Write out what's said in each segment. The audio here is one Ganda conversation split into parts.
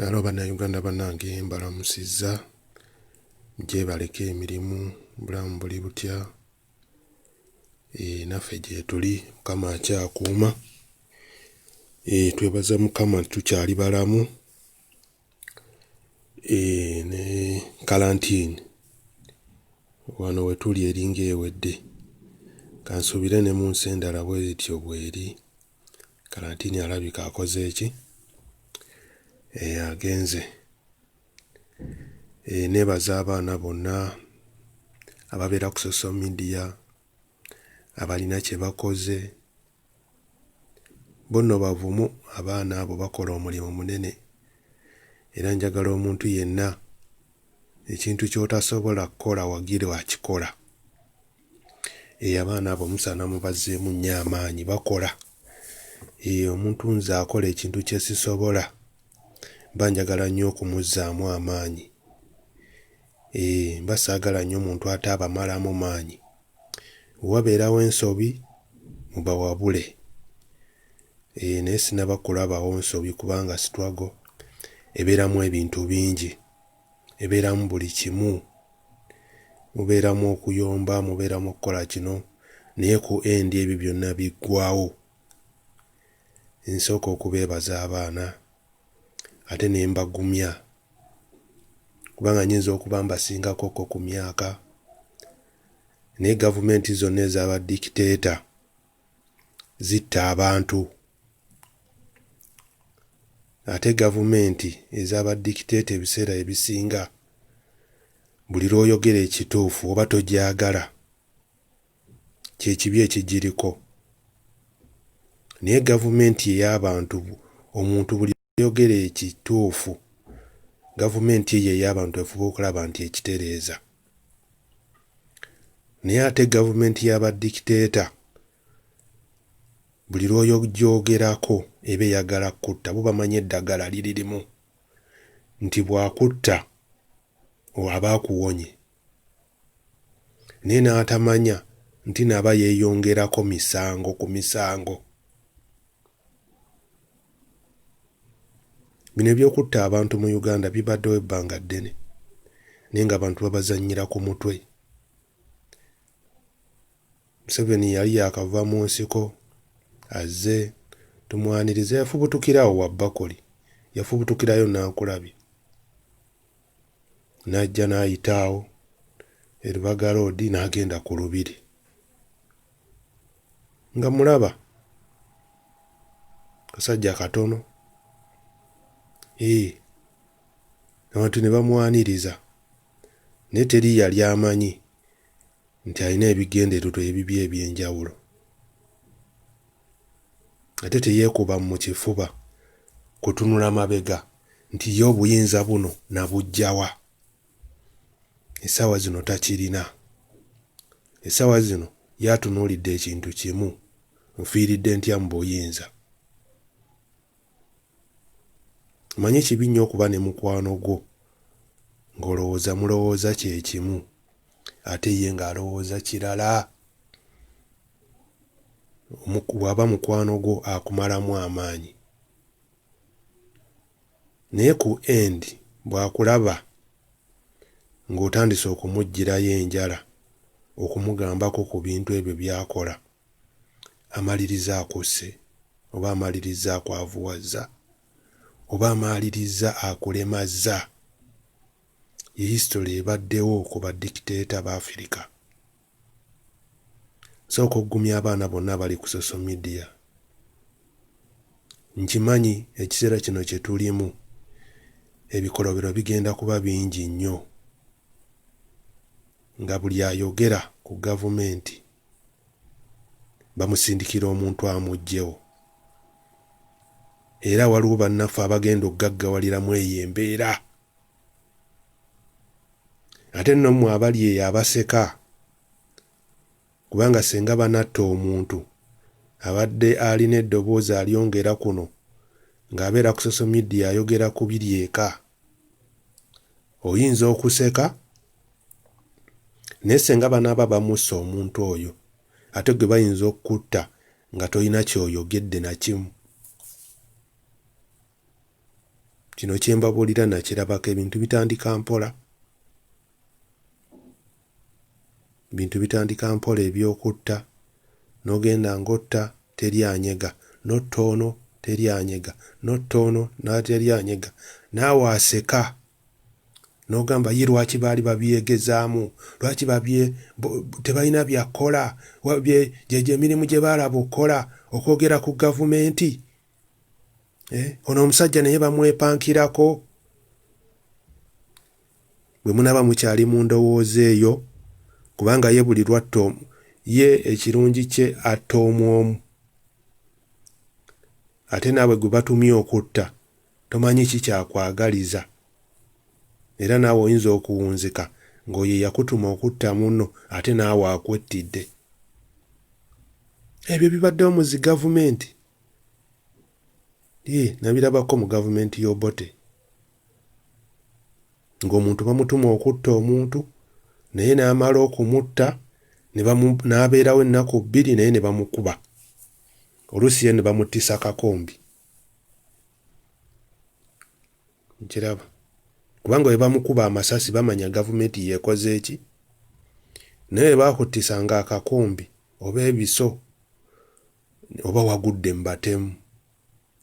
Alo bannayuganda bannange mbalamusizza gye baleka emirimu bulamu buli butya naffe gye tuli Mukama akyakuuma twebaza Mukama tukyali balamu ne kalantiini wano we tuli eringa ewedde kansuubire ne mu nsi endala bwe zityo bweri kalantiini alabika akoze eki agenze nebaza abaana bonna ababeera ku social media abalina kye bakoze bonno bavumu abaana abo bakola omulimu munene era njagala omuntu yenna ekintu ky'otasobola kukola wagire wakikola abaana abo musaana mubazzeemu nnyo amaanyi bakola omuntu nze akola ekintu kye sisobola mba njagala nnyo okumuzzaamu amaanyi mba saagala nnyo omuntu ate abamalamu maanyi wabeerawo ensobi mubawabule naye sinaba kulabawo nsobi kubanga sitwago ebeeramu ebintu bingi ebeeramu buli kimu mubeeramu okuyomba mubeeramu okukola kino naye ku endi ebyo byonna biggwawo nsooka okubeebaza abaana ate ne mbagumya kubanga nnyinza okuba mbasingakoko ku myaka naye gavumenti zonna ez'abadikiteeta zitta abantu ate gavumenti ez'abadikiteeta ebiseera ebisinga buli lw'oyogera ekituufu oba togyagala kyekibi ekigiriko naye gavumenti ey'abantu omuntu buli lw'oyogera ekituufu gavumenti eyo ey'abantu efuba okulaba nti ekitereeza naye ate gavumenti y'abadikiteeta buli lw'oyogyogerako eba eyagala kutta bo bamanyi eddagala liririmu nti bw'akutta aba akuwonye naye n'atamanya nti naba yeeyongerako misango ku misango. Bino ebyokutta abantu mu Uganda bibaddewo ebbanga ddene naye ng'abantu babazannyira ku mutwe. Museveni yali yakava mu nsiko azze tumwanirize yafubutukirawo wa Bakoli yafubutukirayo Nankulabi n'ajja n'ayitaawo Erubaga Road n'agenda ku lubiri nga mulaba kasajja katono abantu ne bamwaniriza naye teri yali amanyi nti alina ebigendererwa ebibi eby'enjawulo ate teyeekuba mu kifuba kutunula mabega nti ye obuyinza buno nabugjawa essaawa zino takirina essaawa zino yatunuulidde ekintu kimu nfiiridde ntya mu buyinza. Manyi kibi nnyo okuba ne mukwano gwo ng'olowooza mulowooza kye kimu ate ye ng'alowooza kirala. Bw'aba mukwano gwo akumalamu amaanyi naye ku endi bw'akulaba ng'otandise okumuggyirayo enjala okumugambako ku bintu ebyo by'akola amaliriza akusse oba amaliriza akwavuwazza oba amaliriza akulemazza. Ye history ebaddewo ku badikiteeta ba Afirika. Sooka okugumya abaana bonna abali ku social media. Nkimanyi ekiseera kino kye tulimu ebikolobero bigenda kuba bingi nnyo nga buli ayogera ku gavumenti bamusindikira omuntu amuggyewo era waliwo bannaffe abagenda okgaggawaliramu eyo embeera ate nno mmwe abali eyo abaseka kubanga senga banatta omuntu abadde alina eddoboozi alyongera kuno ng'abeera ku social media ayogera ku biri eka oyinza okuseka naye senga banaaba bamussa omuntu oyo ate gwe bayinza okukutta nga tolina kyoyogedde na kimu. Kino kye mbabuulira nakirabako. Ebintu bitandika mpola. Bintu bitandika mpola eby'okutta. N'ogenda ng'otta teri anyega. N'otta ono teri anyega. N'otta ono teri anyega. Naawe aseka. N'ogamba ye lwaki baali babyegezaamu? Lwaki tebalina byakkola? Gyegyo emirimu gye baalaba okkola okwogera ku gavumenti. Ono omusajja naye bamwepankirako. Bwe munaba mukyali mu ndowooza eyo, kubanga ye buli lwatta ye ekirungi kye atta omu. Ate naawe gwe batumye okutta tomanyi ki kyakwagaliza. Era naawe oyinza okuwunzika ng'oyo yakutuma okutta munno ate naawe akwettidde. Ebyo bibaddewo mu zi gavumenti. Nabirabako mu gavumenti y'Obote. Ng'omuntu bamutuma okutta omuntu naye n'amala okumutta n'abeerawo ennaku 2 naye ne bamukuba. Oluusi ye ne bamuttisa kakombi. Nkiraba. Kubanga bwe bamukuba amasasi bamanya gavumenti yeekoze eki. Naye baakuttisanga akakombi oba ebiso oba wagudde mu batemu.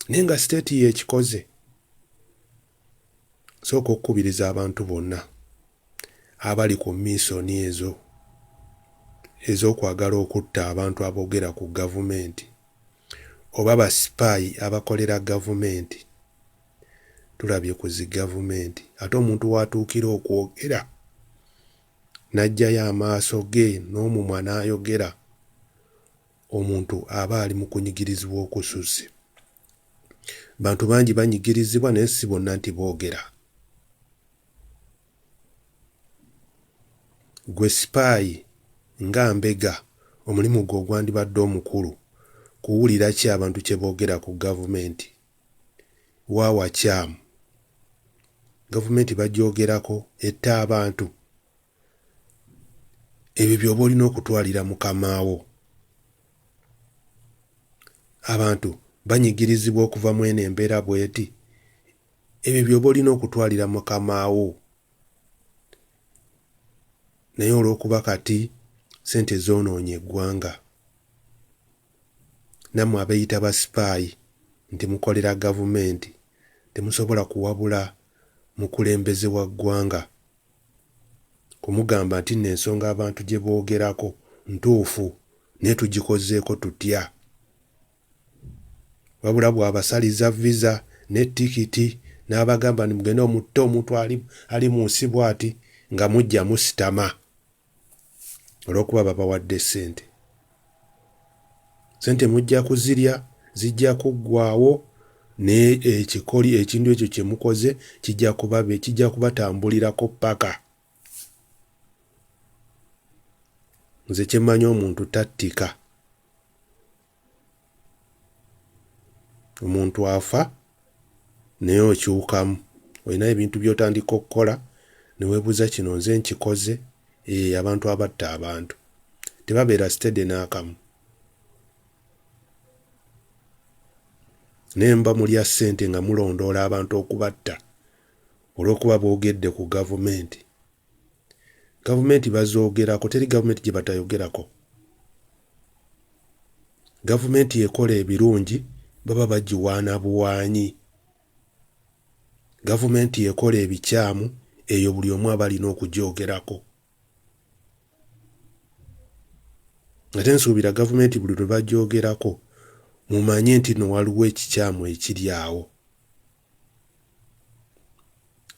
Naye nga siteeti yeekikoze. Sooka okukubiriza abantu bonna abali ku miisoni ezo ez'okwagala okutta abantu aboogera ku gavumenti oba basipaayi abakolera gavumenti. Tulabye ku zi gavumenti. Ate omuntu watuukira okwogera n'aggyayo amaaso ge n'omumwa n'ayogera, omuntu aba ali mu kunyigirizibwa okususse. Bantu bangi banyigirizibwa naye si bonna nti boogera. Gwe sipaayi nga mbega omulimu gwe ogwandibadde omukulu kuwulira ki abantu kye boogera ku gavumenti. Waawakyamu. Gavumenti bagyogerako etta abantu. Ebyo by'oba olina okutwalira mukamaawo. Abantu banyigirizibwa okuva mu eno embeera bw'eti. Ebyo by'oba olina okutwalira mukamaawo. Naye olw'okuba kati ssente zoonoonye eggwanga. Nammwe abeeyita basipaayi nti mukolera gavumenti temusobola kuwabula mukulembeze wa ggwanga. Kumugamba nti n'ensonga abantu gye boogerako ntuufu naye tugikozeeko tutya. Wabula bw'abasaliza visa ne tikiti n'abagamba nimugende omutte omuntu ali mu nsi bw'ati nga mujja musitama olw'okuba babawadde ssente. Ssente mujja kuzirya, zijja kuggwaawo ekintu ekyo kye mukoze kijja kubatambulirako paka. Nze kye mmanyi omuntu tattika. Omuntu afa naye okyukamu. Olina ebintu by'otandika okukola ne weebuuza kino nze nkikoze. Abantu abatta abantu tebabeera sitede n'akamu. Naye mba mulya ssente nga mulondoola abantu okubatta olw'okuba boogedde ku gavumenti. Gavumenti bazoogerako, teri gavumenti gye batayogerako. Gavumenti ekola ebirungi baba bagiwaana buwaanyi. Gavumenti ekola ebikyamu eyo buli omu aba alina okugyogerako. Ate nsuubira gavumenti buli lwe bagyogerako mumanye nti no waliwo ekikyamu ekiri awo.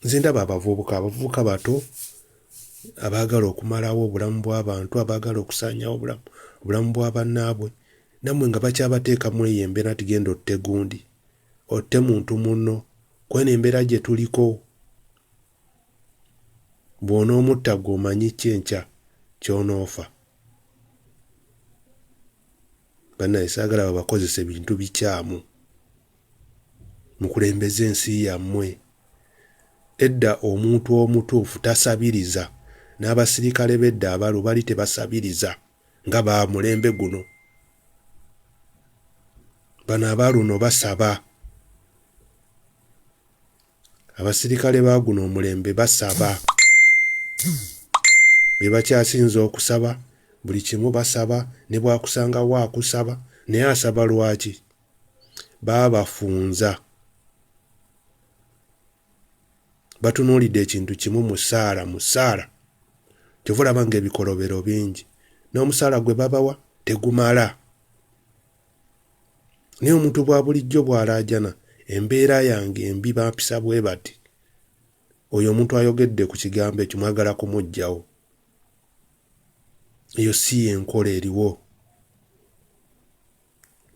Nze ndaba abavubuka bato abaagala okumalawo obulamu bw'abantu, abaagala okusaanyawo obulamu bwa bannaabwe, nammwe nga bakyabateekamu eyo embeera nti genda otte gundi, otte muntu munno, kweno embeera gye tuliko. Bw'onoomutta gwe omanyi kyenkya ky'onoofa. Bannaye saagala babakozesa ebintu bikyamu. Mukulembeze ensi yammwe. Edda omuntu omutuufu tasabiriza. N'abasirikale b'edda abalu bali tebasabiriza nga ba mulembe guno. Bano abaaluno basaba. abasirikale ba guno omulembe basaba, be bakyasinza okusaba, buli kimu basaba, ne bwakusanga waakusaba naye asaba lwaki? Baabafunza. Batunuulidde ekintu kimu musaala. Kyova olaba ng'ebikolobero bingi. N'omusaala gwe babawa tegumala. Naye omuntu bwa bulijjo bw'alaajana, embeera yange embi bampisa bwe bati. Oyo omuntu ayogedde ku kigambo ekyo mwagala kumuggyawo. Eyo si y'enkola eriwo.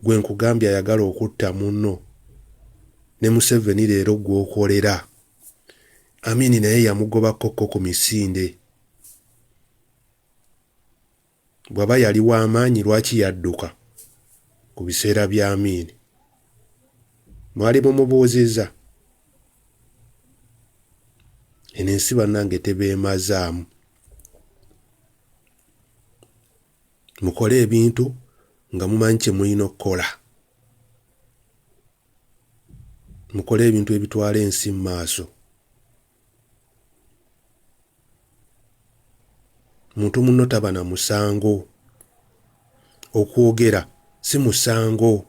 Gwe nkugambye ayagala okutta munno. Ne Museveni leero gw'okolera. Amini naye yamugobako ku misinde. Bw'aba yali w'amaanyi lwaki yadduka ku biseera bya Amini? Mwali mumubuuzizza? Eno ensi bannange tebeemazaamu. Mukole ebintu nga mumanyi kye mulina okukola. Mukole ebintu ebitwala ensi mu maaso. Muntu munno taba na musango. Okwogera si musango.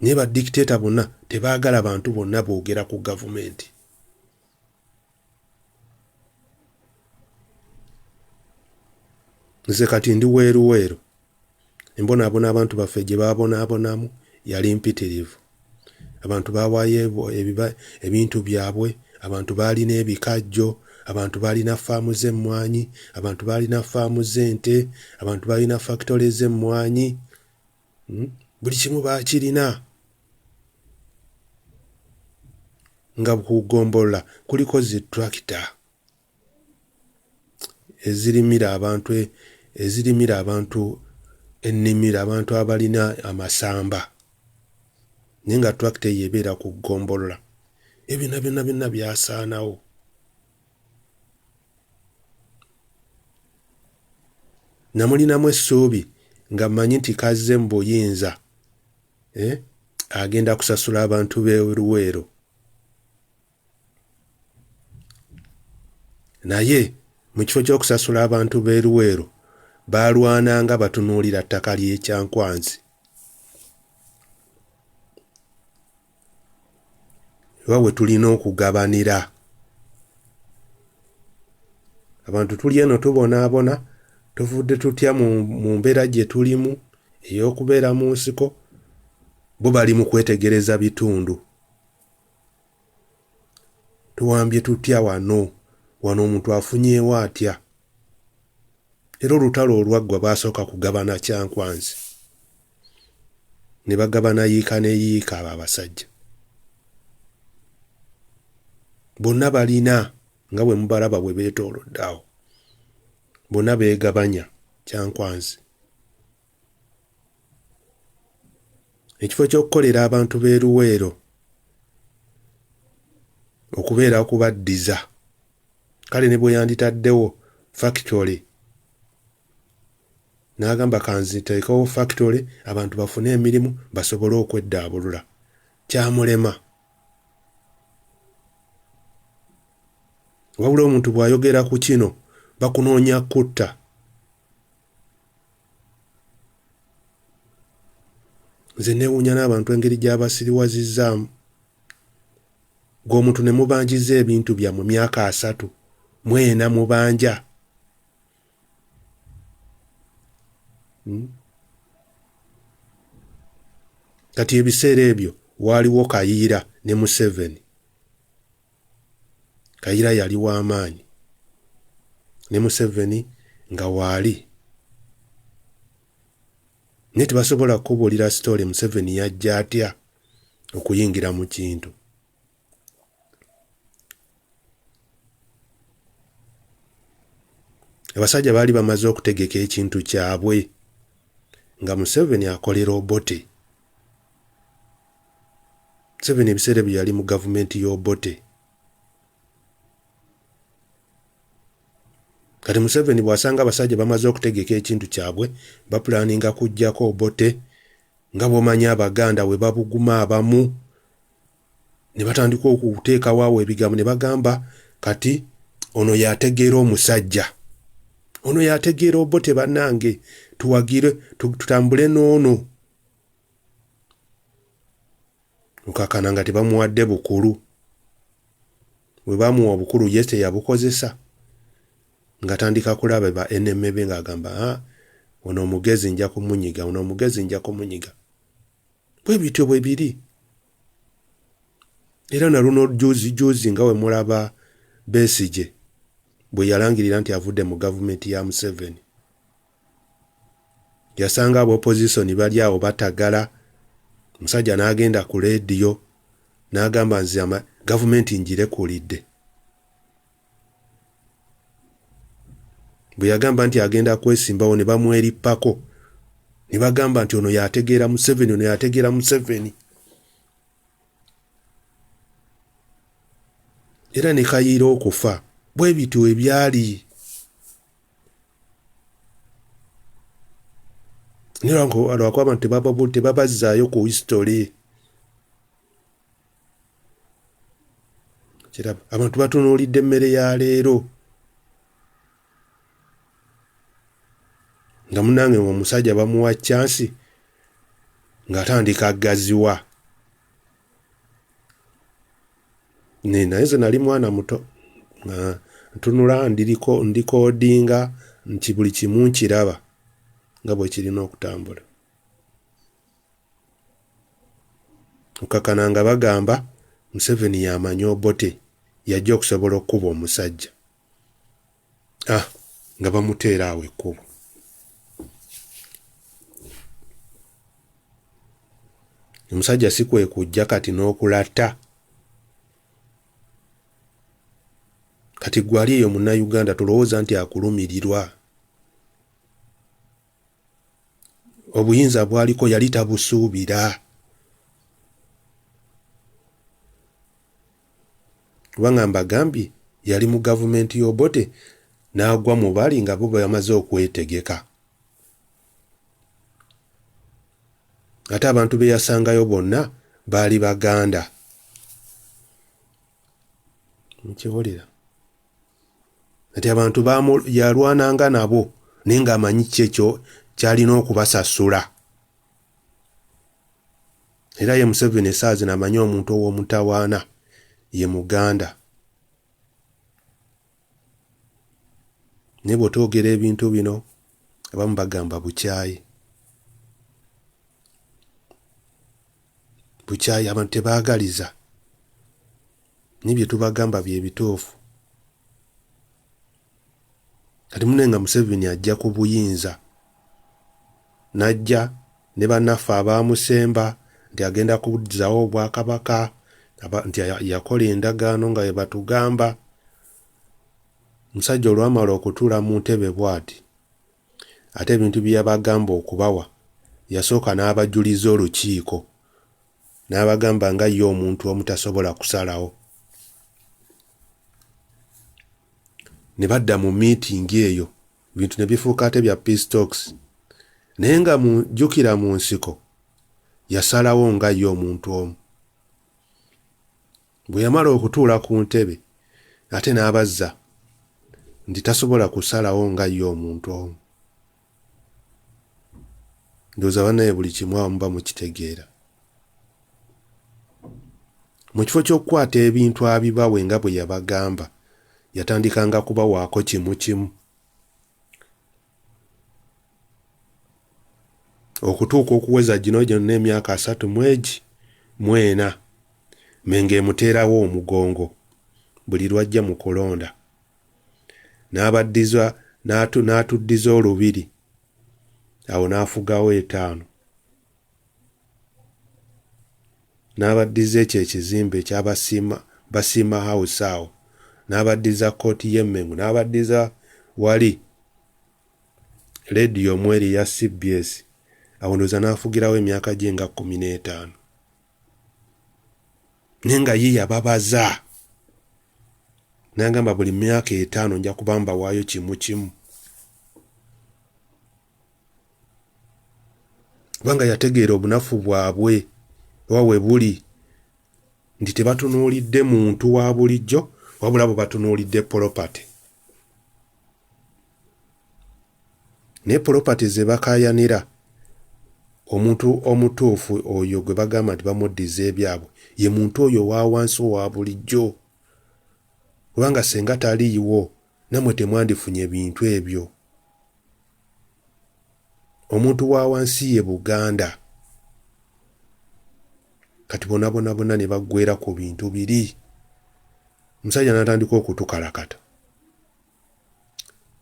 Naye badikiteeta bonna tebaagala bantu bonna boogera ku gavumenti. Nze kati ndi weeruweeru. Embonaabona abantu baffe gye baabonaabonamu yali mpitirivu. Abantu baawaayo ebintu byabwe, abantu baalina ebikajjo, abantu baalina faamu z'emmwanyi, abantu baalina faamu z'ente, abantu baalina fakitole z'emmwanyi. Buli kimu baakirina. Nga kugombola kuliko zi tractor ezirimira abantu ennimiro, abantu abalina amasamba. Naye nga tractor yeebeera ku ggombolola. Ebyo byonna byasaanawo. Namulinamu essuubi nga mmanyi nti kazze mu buyinza. Agenda kusasula abantu b'eruweero. Naye mu kifo ky'okusasula abantu b'eruweero baalwananga batunuulira ttaka ly'ekyankwanzi. Ewa we tulina okugabanira. Abantu tuli eno tubonaabona, tuvudde tutya mu mbeera gye tulimu ey'okubeera mu nsiko, bo bali mu kwetegereza bitundu. Tuwambye tutya wano omuntu afunyeewo atya? Era olutalo olwaggwa baasooka kugabana kyankwanzi. Ne bagabana yiika ne yiika abo abasajja. Bonna balina nga bwe mubalaba bwe beetoolodde awo. Bonna beegabanya kyankwanzi. Ekifo ky'okukolera abantu b'eruweero okubeera okubaddiza. Kale ne bwe yanditaddewo factory, n'agamba kanziteekawo factory abantu bafune emirimu basobole okweddaabulula. Kyamulema. Wabula omuntu bw'ayogera ku kino bakunoonya kutta. Nze neewuunya n'abantu engeri gy'abasiriwazizzaamu. Gw'omuntu ne mubanjiza ebintu byammwe myaka 3, mwena mubanja. Kati ebiseera ebyo waaliwo Kayiira ne Museveni. Kayiira yali w'amaanyi ne Museveni nga waali. Naye tebasobola kukubuulira sitoole Museveni yajja atya okuyingira mu kintu. Abasajja baali bamaze okutegeka ekintu kyabwe nga Museveni akolera Obote. Museveni ebiseera bye yali mu gavumenti y'Obote. Kati Museveni bw'asanga abasajja bamaze okutegeka ekintu kyabwe bapulaninga kuggyako Obote nga bw'omanyi Abaganda we babuguma abamu ne batandika okuteekawo awo ebigambo ne bagamba kati ono yategeera omusajja, ono yategeera Obote bannange, tuwagire tutambule n'ono. Okakana nga tebamuwadde bukulu. Bwe bamuwa obukulu ye teyabukozesa. Ng'atandika kulaba ba NMB ng'agamba ono omugezi nja kumunyiga, ono omugezi nja kumunyiga. Bwe bityo bwe biri. Era na luno juzi nga we mulaba Besigye bwe yalangirira nti avudde mu gavumenti ya Museveni. Yasanga ab'opposition bali awo batagala. Musajja n'agenda ku leediyo n'agamba nze gavumenti ngirekulidde. Bwe yagamba nti agenda kwesimbawo ne bamwerippako. Ne bagamba nti ono yategeera Museveni, ono yategeera Museveni. Era ne kayiira okufa. Bwe bityo ebyali. Lwakuba tebabazzaayo ku history. Abantu batunuulidde emmere ya leero. Nga munnange omusajja bamuwa chance ng'atandika agaziwa. Naye nze nali mwana muto. Ntunula ndikoodinga nti buli kimu nkiraba nga bwe kirina okutambula. Okakana nga bagamba Museveni yamanya Obote yajja okusobola okuba omusajja. Nga bamuteera awo ekkubo. Omusajja si kwe kujja kati n'okulatta. Kati gwali eyo munnayuganda tulowooza nti akulumirirwa. Obuyinza bwaliko yali tabusuubira. Kubanga mbagambye yali mu gavumenti y'Obote n'agwa mu bali nga bo bamaze okwetegeka. Ate abantu be yasangayo bonna baali Baganda. Mukiwulira? Ati abantu yalwananga nabo naye ng'amanyi kyekyo kyalina okubasasula. Era ye Museveni esaazi n'amanyi omuntu ow'omutawaana ye Muganda. Ne bw'otoogera ebintu bino abamu bagamba bukyayi. Bukyayi abantu tebaagaliza. N'ibyo tubagamba bye bituufu. Kati munenga Museveni ajja ku buyinza. Najja ne bannaffe abaamusemba nti agenda kubuzzawo Obwakabaka nti yakola endagaano nga bwe batugamba. Musajja olwamala okutuula mu ntebe bw'ati. Ate ebintu bye yabagamba okubawa yasooka n'abajuliza olukiiko. N'abagamba nga ye omuntu omutasobola kusalawo. Ne badda mu miitingi eyo. Bintu ne bifuuka ate bya peace talks. Naye nga mujjukira mu nsiko yasalawo nga ye omuntu omu. Bwe yamala okutuula ku ntebe ate n'abazza nti tasobola kusalawo nga ye omuntu omu. Ndowooza bannaye buli kimu awo muba mukitegeera. Mu kifo ky'okukwata ebintu abibawe nga bwe yabagamba yatandikanga kubawaako kimu kimu. Okutuuka okuweza gino gyonna emyaka 34 Menge emuteerawo omugongo buli lwajja mu kulonda. N'atuddiza olubiri awo n'afugawo 5. N'abaddiza ekyo ekizimbe eky'Abasiima House awo. N'abaddiza kkooti y'Emmengo, n'abaddiza wali leediyo omweri ya CBS. Awo ndowooza n'afugirawo emyaka gye nga 15. Naye nga ye yababaza. N'agamba buli myaka 5 nja kuba mbawaayo kimu kimu. Kubanga yategeera obunafu bwabwe oba we buli. nti tebatunuulidde muntu wa bulijjo wabula bo batunuulidde property. Naye property ze bakayanira omuntu omutuufu oyo gwe bagamba nti bamuddiza ebyabwe ye muntu oyo wa wansi owa bulijjo. Kubanga senga taliiwo namwe temwandifunye bintu ebyo. Omuntu wa wansi ye Buganda. Kati bonna ne baggwera ku bintu biri. Musajja n'atandika okutukalakata.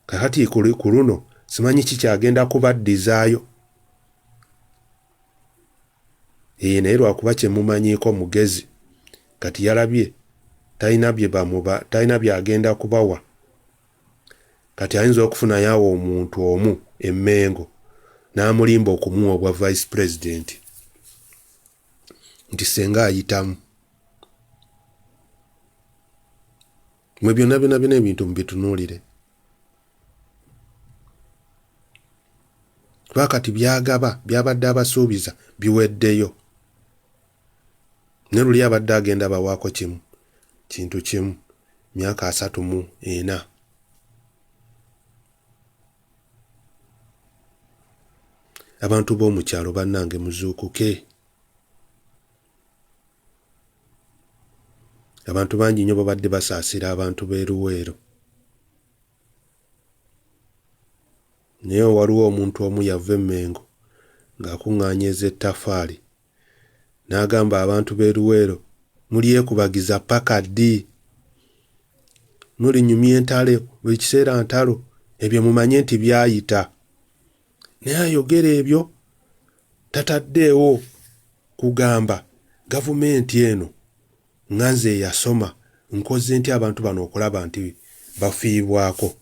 Kakati ku luno simanyi kikyagenda kubaddizaayo. Naye lwakuba kye mumanyiiko mugezi. Kati yalabye talina byagenda kubawa. Kati ayinza okufunayo awo omuntu omu emmengo n'amulimba okumuwa obwa vice president nti senga ayitamu. Mwe byonna ebintu mubitunuulire. Lwakati byabadde abasuubiza biweddeyo. Ne luli abadde agenda bawaako kintu kimu myaka 34. Abantu b'omu kyalo bannange muzuukuke. Abantu bangi nnyo babadde basaasira abantu b'e Luweero. Naye waliwo omuntu omu yava e Mengo ng'akuŋŋaanyiza ettaffaali n'agamba abantu b'e Luweero mulyekubagiza paka ddi. Mulinyumya entalo buli kiseera ntalo ebyo mumanye nti byayita. Naye ayogera ebyo tataddeewo kugamba gavumenti eno nganze yasoma nkoze nti abantu bano okulaba nti bafiibwako.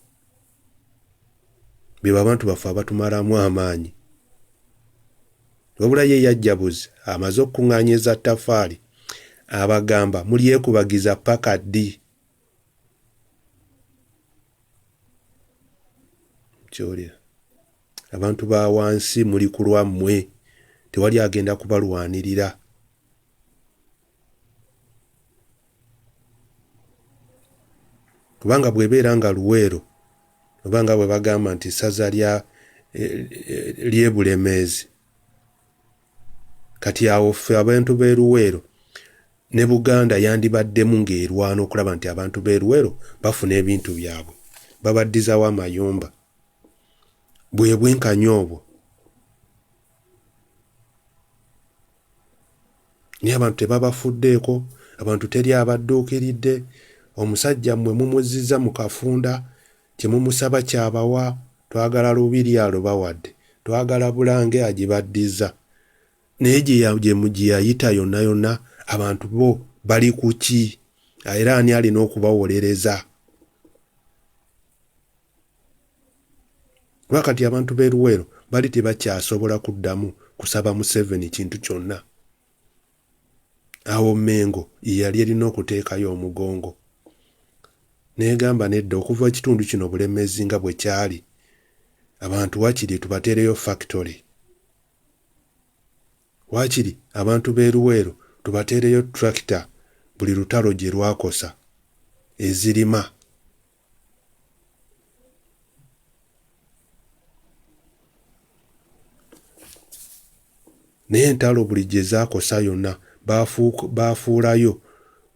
Beba abantu baffe abatumalamu amaanyi. Wabula ye yajjabuzi amaze okuŋŋaanyiza ttaffaali abagamba mulyekubagiza paka ddi. Kyolya abantu ba wansi muli ku lwammwe, tewali agenda kubalwanirira. Kubanga bw'ebeera nga Luweero oba nga bwe bagamba nti ssaza ly'e Bulemeezi, kati awo ffe abantu b'e Luweero ne Buganda yandibaddemu ng'erwana okulaba nti abantu b'e Luweero bafuna ebintu byabwe, babaddizawo amayumba. Bwe bwenkanya obwo. Naye abantu tebabafuddeeko, abantu teri abadduukiridde. Omusajja mmwe mumuzizza mu kafunda, kye mumusaba kyabawa. Twagala Lubiri alubawadde, twagala Bulange agibaddiza. Naye gye yayita yonna abantu bo bali ku ki? Era ani alina okubawolereza? Wakati abantu b'e Luweero bali tebakyasobola kuddamu kusaba Museveni kintu kyonna. Awo Mengo yali erina okuteekayo omugongo. Negamba nedda okuva ekitundu kino Bulemeezi nga bwe kyali, abantu wakiri tubateereyo factory. Wakiri abantu b'e Luweero tubateereyo tractor buli lutalo gye lwakosa ezirima. Naye entalo buli gye zaakosa yonna baafuulayo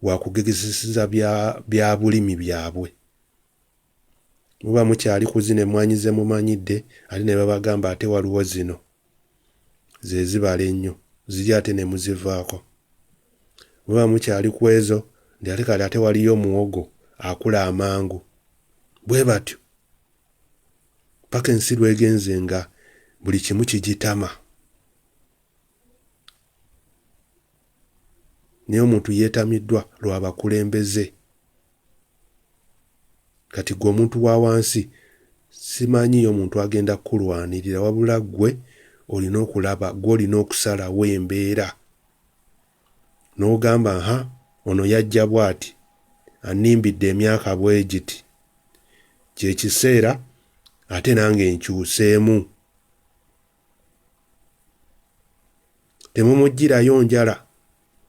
wakugegezesa bya bulimi byabwe. Muba mukyali ku zino emmwanyi ze mumanyidde ate ne babagamba ate waliwo zino ze zibala ennyo ziri ate ne muzivaako. Muba mukyali ku ezo ndi ate kale ate waliyo muwogo akula amangu. Bwe batyo paka ensi lwegenze nga buli kimu kigitama. Naye omuntu yeetamiddwa lw'abakulembeze. Kati gwe omuntu wa wansi simanyiyo omuntu agenda kukulwanirira, wabula gwe olina okulaba, gwe olina okusalawo embeera. N'ogamba ono yajja bw'ati annimbidde emyaka bwe giti, kye kiseera ate nange nkyuseemu. Temumuggyirayo njala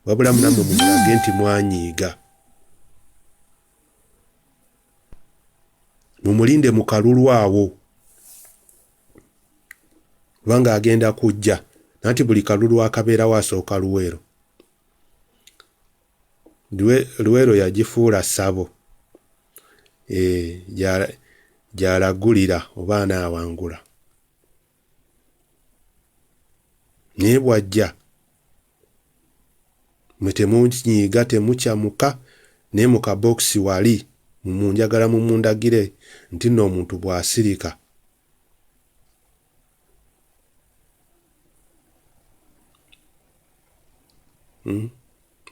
wabula munammwe mumulage nti mwanyiiga. Mumulinde mu kalulu awo kubanga agenda kujja, nanti buli kalulu akabeerawo asooka Luweero. Luweero yagifuula ssabo gy'alagulira oba anaawangula. Naye bw'ajja mwe temunyiiga temukyamuka, naye mu kabokisi wali njagala mumundagire nti nno omuntu bw'asirika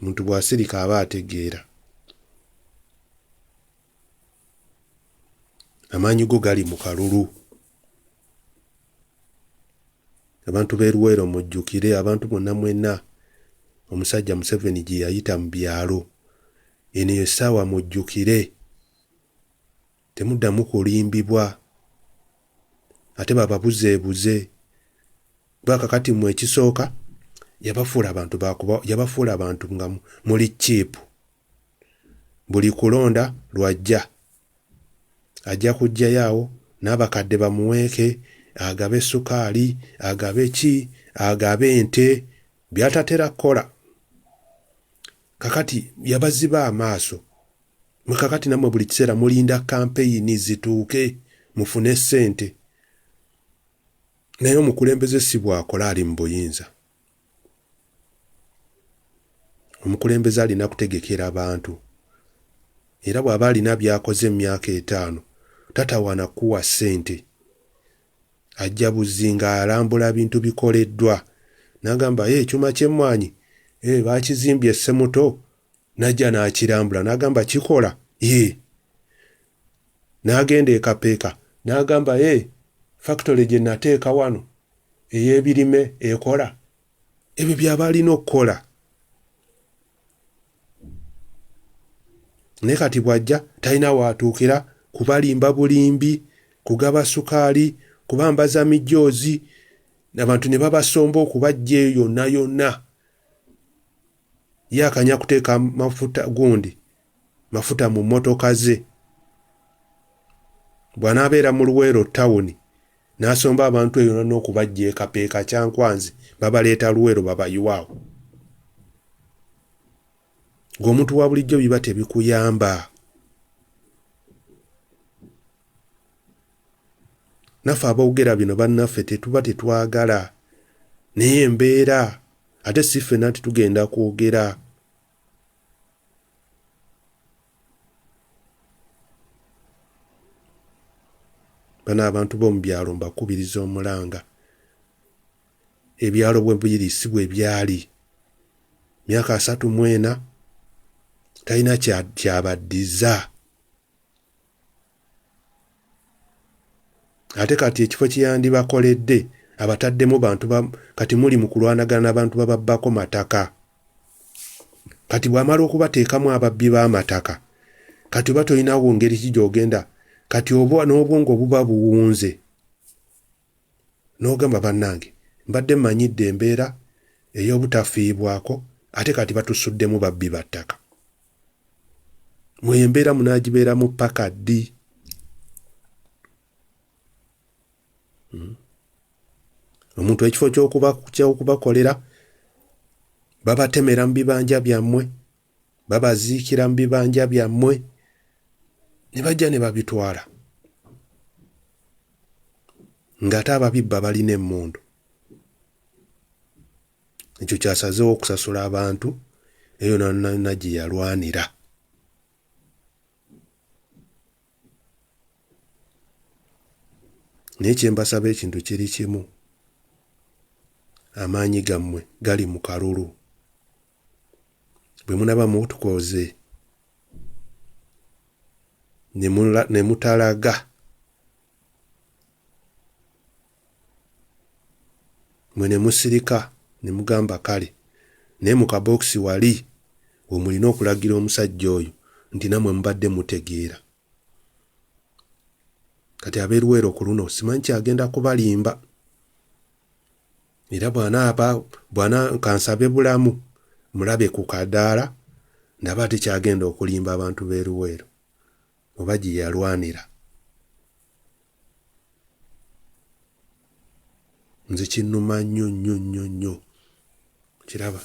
omuntu bw'asirika aba ategeera. Amaanyi go gali mu kalulu. Abantu b'e Luweero mujjukire, abantu bonna mwenna omusajja Museveni gye yayita mu byalo, eno essaawa mujjukire. Temuddamu kulimbibwa ate bababuzeebuze. Bwakakati mu ekisooka yabafuula abantu nga muli chipu. Buli kulonda lwajja ajja kujjayo awo n'abakadde bamuweeke, agabe sukaali, agabe ki, agabe ente, byatatera kukola. Kakati yabaziba amaaso. Kakati nammwe buli kiseera mulinda kampeyini zituuke mufune ssente. Naye omukulembeze si bw'akola ali mu buyinza. Omukulembeze alina kutegekera abantu. Era bw'aba alina by'akoze mu myaka 5 tatawana kuwa ssente. Ajja buzinga alambula bintu bikoleddwa. N'agamba ekyuma ky'emmwanyi baakizimbye Ssemuto, najja n'akirambula n'agamba kikola. N'agenda e Kapeeka n'agamba factory gye nateeka wano ey'ebirime ekola. Ebyo by'aba alina okukola. Naye kati bw'ajja talina waatuukira kubalimba bulimbi, kugaba sukaali, kubambaza mijoozi, abantu ne babasomba okubajja eyo yonna yonna. Ye akanya kuteeka mafuta mu mmotoka ze. Bw'anaabeera mu Luweero tawuni n'asomba abantu eyo n'okubajja e Kapeeka Kyankwanzi, babaleeta Luweero babayiwaawo. Ng'omuntu wa bulijjo biba tebikuyamba. Naffe aboogera bino bannaffe tetuba tetwagala. Naye embeera ate si ffenna titugenda kwogera. Bano abantu b'omu byalo mbakubiriza omulanga. Ebyalo bwe biri si bwe byali. Myaka 34 talina kyabaddiza. Ate kati ekifo kye yandibakoledde abataddemu bantu kati muli mu kulwanagana n'abantu bababbako mataka. Kati bw'amala okubateekamu ababbi b'amataka, kati oba tolinawo ngeri ki gy'ogenda, kati oba n'obwongo buba buwunze. N'ogamba bannange mbadde mmanyidde embeera ey'obutafiibwako, ate kati batusuddemu babbi ba ttaka. Mwe embeera munaagibeeramu paka ddi? Omuntu ekifo ky'okubakolera babatemera mu bibanja byammwe, babaziikira mu bibanja byammwe, ne bajja ne babitwala. Ng'ate ababibba balina emmundu. Ekyo kyasazeewo okusasula abantu eyo nonna gye yalwanira. Naye kye mbasaba ekintu kiri kimu. Amaanyi gammwe gali mu kalulu. Bwe munaba mutukoze ne mutalaga, mwe ne musirika ne mugamba kale, naye mu kabokisi wali we mulina okulagira omusajja oyo nti nammwe mubadde mutegeera. Kati ab'e Luweero ku luno simanyi kyagenda kubalimba. Era bwana kansabe bulamu mulabe ku kadaala ndaba ate kyagenda okulimba abantu b'e Luweero oba gye yalwanira. Nze kinnuma nnyo kiraba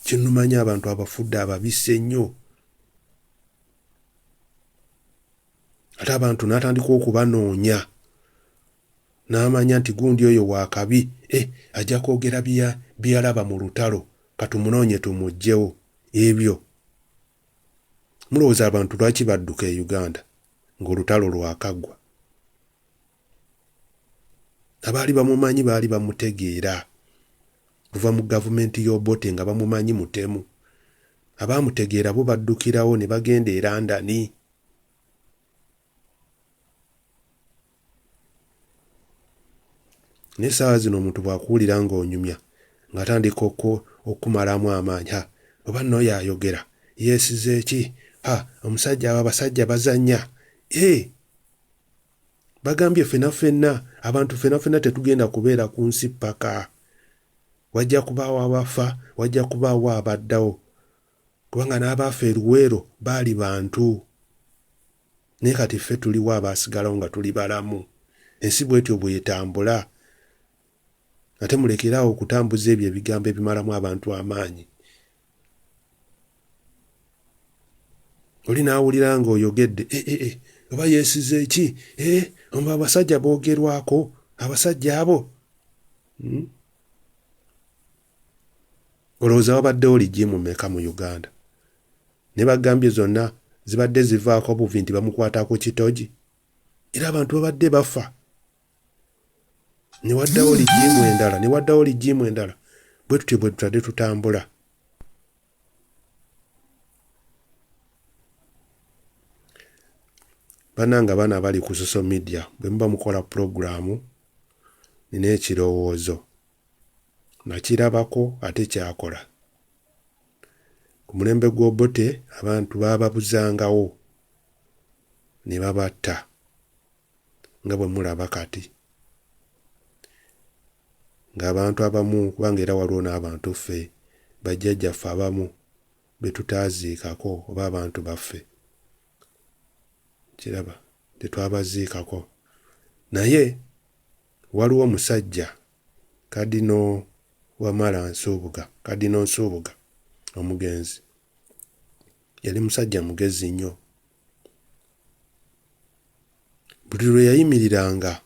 kinnuma nnyo abantu abafudde ababisse ennyo. Ate abantu n'atandika okubanoonya n'amanya nti gundi oyo wa kabi ajja kwogera byalaba mu lutalo katumunoonye tumuggyewo. Ebyo mulowooza abantu lwaki badduka e Uganda ng'olutalo lwakaggwa? Abaali bamumanyi baali bamutegeera kuva mu gavumenti y'Obote nga bamumanyi mutemu. Abaamutegeera bo baddukirawo ne bagenda e London. N'essaawa zino omuntu bw'akuwulira ng'onyumya ng'atandika okumalamu amaanyi. Oba nno yayogera yeesize ki? Omusajja abo abasajja bazannya. Bagambye ffenna abantu ffenna tetugenda kubeera ku nsi ppaka. Wajja kubaawo abafa, wajja kubaawo abaddawo. Kubanga n'abaafa e Luweero baali bantu. Naye kati ffe tuliwo abaasigalawo nga tuli balamu. Ensi bw'etyo bw'etambula. Ate mulekerawo okutambuza ebyo ebigambo ebimalamu abantu amaanyi. Oli n'awulira ng'oyogedde oba yeesize ki? Omba abasajja boogerwako, abasajja abo. Olowooza wabaddewo ligimu mmeka mu Uganda? Ne bagambye zonna zibadde zivaako buvi nti bamukwata ku kitogi. Era abantu babadde bafa. Ne waddawo ligimu endala. Bwe tutyo bwe tutadde tutambula. Bannanga baana bali ku social media bwe muba mukola pulogulaamu nina ekirowoozo nakirabako ate kyakola. Ku mulembe gw'Obote abantu baababuzangawo ne babatta nga bwe mulaba kati. Ng'abantu abamu kubanga era waliwo n'abantu ffe bajjajjaffe abamu be tutaaziikako oba abantu baffe. Kiraba tetwabaziikako. Naye waliwo omusajja Kadino Wamala Nsubuga omugenzi. Yali musajja mugezi nnyo. Buli lwe yayimiriranga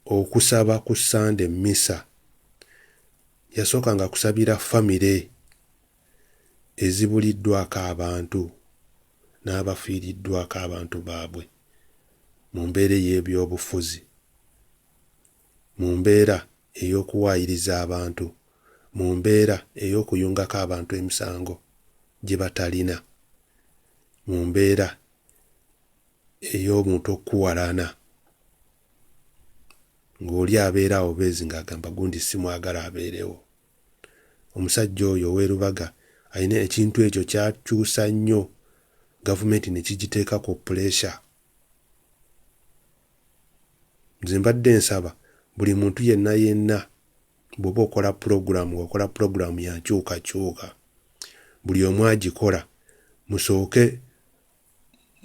okusaba ku Sande Misa yasookanga kusabira famire ezibuliddwako abantu n'abafiiriddwako abantu baabwe mu mbeera ey'ebyobufuzi, mu mbeera ey'okuwaayiriza abantu, mu mbeera ey'okuyungako abantu emisango gye batalina, mu mbeera ey'omuntu okuwalana ng'oli abeera awo beezi ng'agamba gundi simwagala abeerewo. Omusajja oyo ow'erubaga alina ekintu ekyo kyakyusa nnyo gavumenti ne kigiteekako puleesha. Nze mbadde nsaba buli muntu yenna bw'oba okola pulogulaamu ya nkyukakyuka, buli omu agikola musooke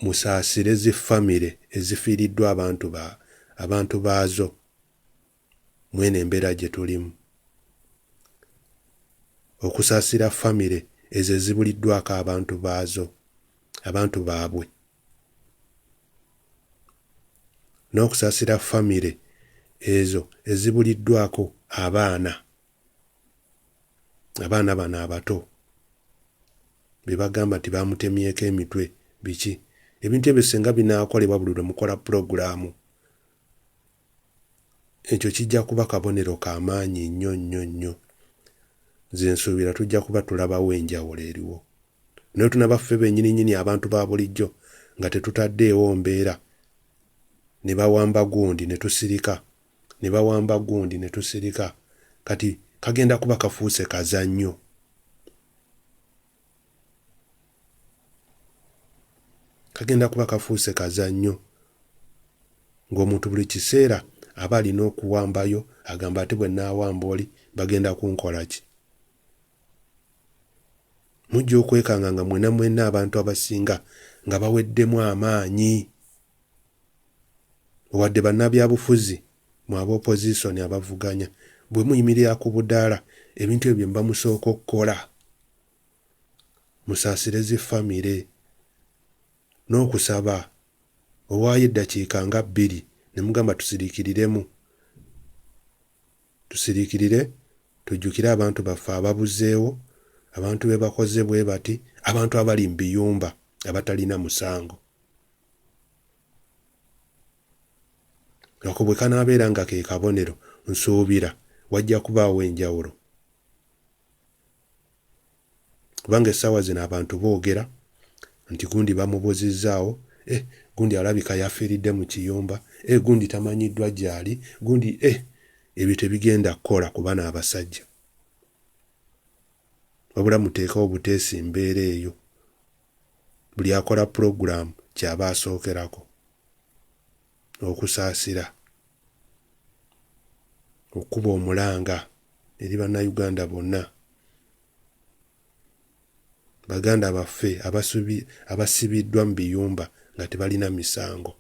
musaasire zi famire ezifiiriddwa abantu baazo mwene embeera gye tulimu. Okusaasira famire ezo ezibuliddwako abantu baabwe, n'okusaasira famire ezo ezibuliddwako abaana bano abato be bagamba nti bamutemyeko emitwe biki. Ebintu ebyo singa binaakolebwa buli lwe mukola pulogulaamu, ekyo kijja kuba kabonero k'amaanyi nnyo. Nze nsuubira tujja kuba tulabawo enjawulo eriwo. Naye tunabaffe bennyini abantu ba bulijjo nga tetutaddeewo mbeera ne bawamba gundi ne tusirika, kati kagenda kuba kafuuse kazannyo. Ng'omuntu buli kiseera aba alina okuwambayo agamba ate bwe nnaawamba oli bagenda kunkola ki? mujja okwekanga nga mwenna abantu abasinga nga baweddemu amaanyi wadde bannabyabufuzi mu ab'opozisoni abavuganya bwe muyimirira ku budaala ebintu ebyo mba musooka okukola musaasire zifamire n'okusaba owaayo eddakiika nga 2 ne mugamba tusiriikirire tujjukire abantu baffe ababuzeewo abantu be bakoze bwe bati abantu abali mu biyumba abatalina musango ako bwe kanaabeera nga ke kabonero nsuubira wajja kubaawo enjawulo kubanga essaawa zino abantu boogera nti gundi bamubuzizzaawo gundi alabika yafiiridde mu kiyumba gundi tamanyiddwa gy'ali gundi ebyo tebigenda kukola ku bano abasajja wabula muteekawo buteesi mbeera eyo buli akola pulogulaamu kyaba asookerako okusaasira okuba omulanga eri bannayuganda bonna baganda baffe abasibiddwa mu biyumba nga tebalina misango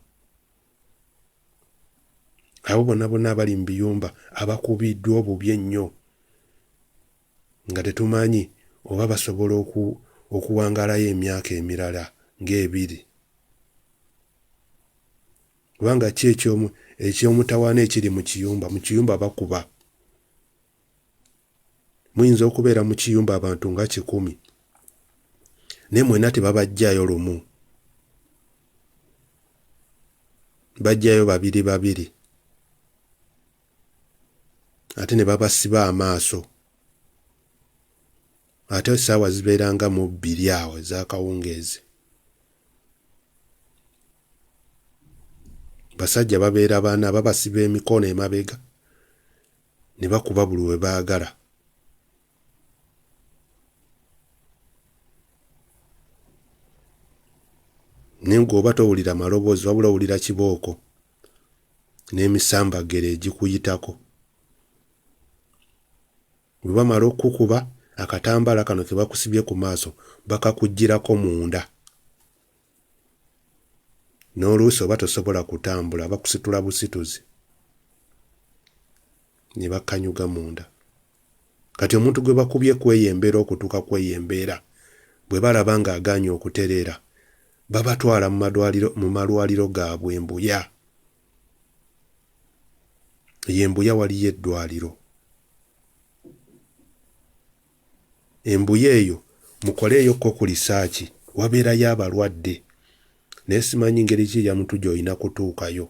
abo bonna abali mu biyumba abakubiddwa obubi ennyo nga tetumanyi oba basobola okuwangaalayo emyaka emirala ng'ebiri kubanga ki ekyomutawaana ekiri mu kiyumba bakuba muyinza okubeera mu kiyumba abantu nga 100 naye mwenna tebabajjaayo lumu bajjayo 2 ate ne babasiba amaaso ate essaawa zibeeranga mu 2 awo ez'akawungeezi basajja babeera bana babasiba emikono emabega ne bakuba buli we baagala naye ng'oba towulira maloboozi wabula owulira kibooko n'emisambagere egikuyitako bwe bamala okukuba akatambaala kano ke bakusibye ku maaso bakakuggyirako munda n'oluusi oba tosobola kutambula bakusitula busituzi ne bakanyuga munda kati omuntu gwe bakubye kweyembeera okutuuka kweyembeera bwe balaba ng'agaanye okutereera babatwala mu malwaliro gaabwe embuya yembuya waliyo eddwaliro embuya eyo mukoleeyokko ku lisaaki wabeerayo abalwadde naye simanyi ngeri ki yamuntu gy'olina kutuukayo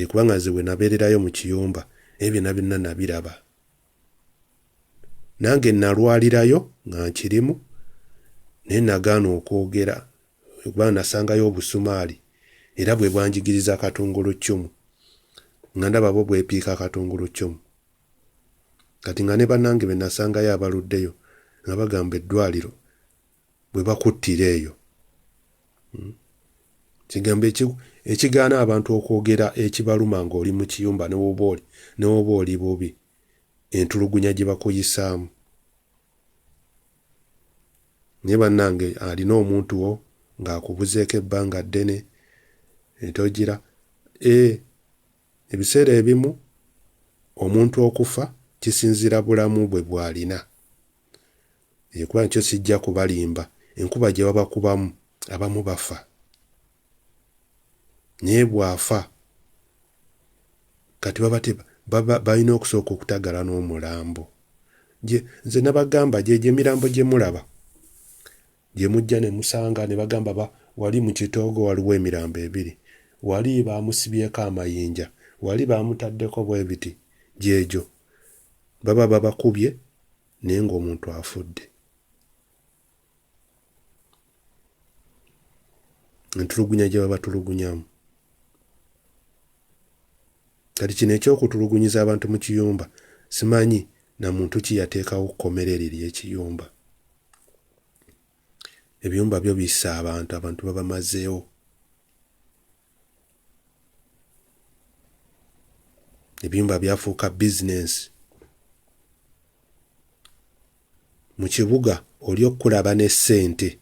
kubanga nze bwe nabeererayo mu kiyumba byonna byonna nabiraba nange nalwalirayo nga nkirimu naye nagaana okwogera kubanga nasangayo obusumaali era bwe bwanjigiriza katungulu ccumu nga ndaba bo bwepiika katungulu ccumu kati nga ne bannange be nasangayo abaluddeyo nga bagamba eddwaliro bwe bakuttira eyo kigambo ekigaana abantu okwogera ekibaluma ng'oli mu kiyumba ne woba oli bubi entulugunya gye bakuyisaamu naye bannange alina omuntu wo ng'akubuzeeko ebbanga ddene etogira ebiseera ebimu omuntu okufa kisinzira bulamu bwe bw'alina kuba nkyo sijja kubalimba enkuba gye babakubamu abamu bafa naye bw'afa kati balina okusooka okutagala n'omulambo nze nabagamba gye mirambo gye mulaba gye mujja ne musanga ne bagamba wali mu kitoogo waliwo emirambo 2 wali baamusibyeko amayinja wali baamutaddeko bwe biti gyegyo baba babakubye naye ng'omuntu afudde entulugunya gye babatulugunyamu kati kino ekyokutulugunyiza abantu mu kiyumba simanyi na muntu ki yateekawo kkomera eryo ery'ekiyumba ebiyumba byo bissa abantu babamazeewo ebiyumba byafuuka bizinensi mu kibuga oli okulaba ne ssente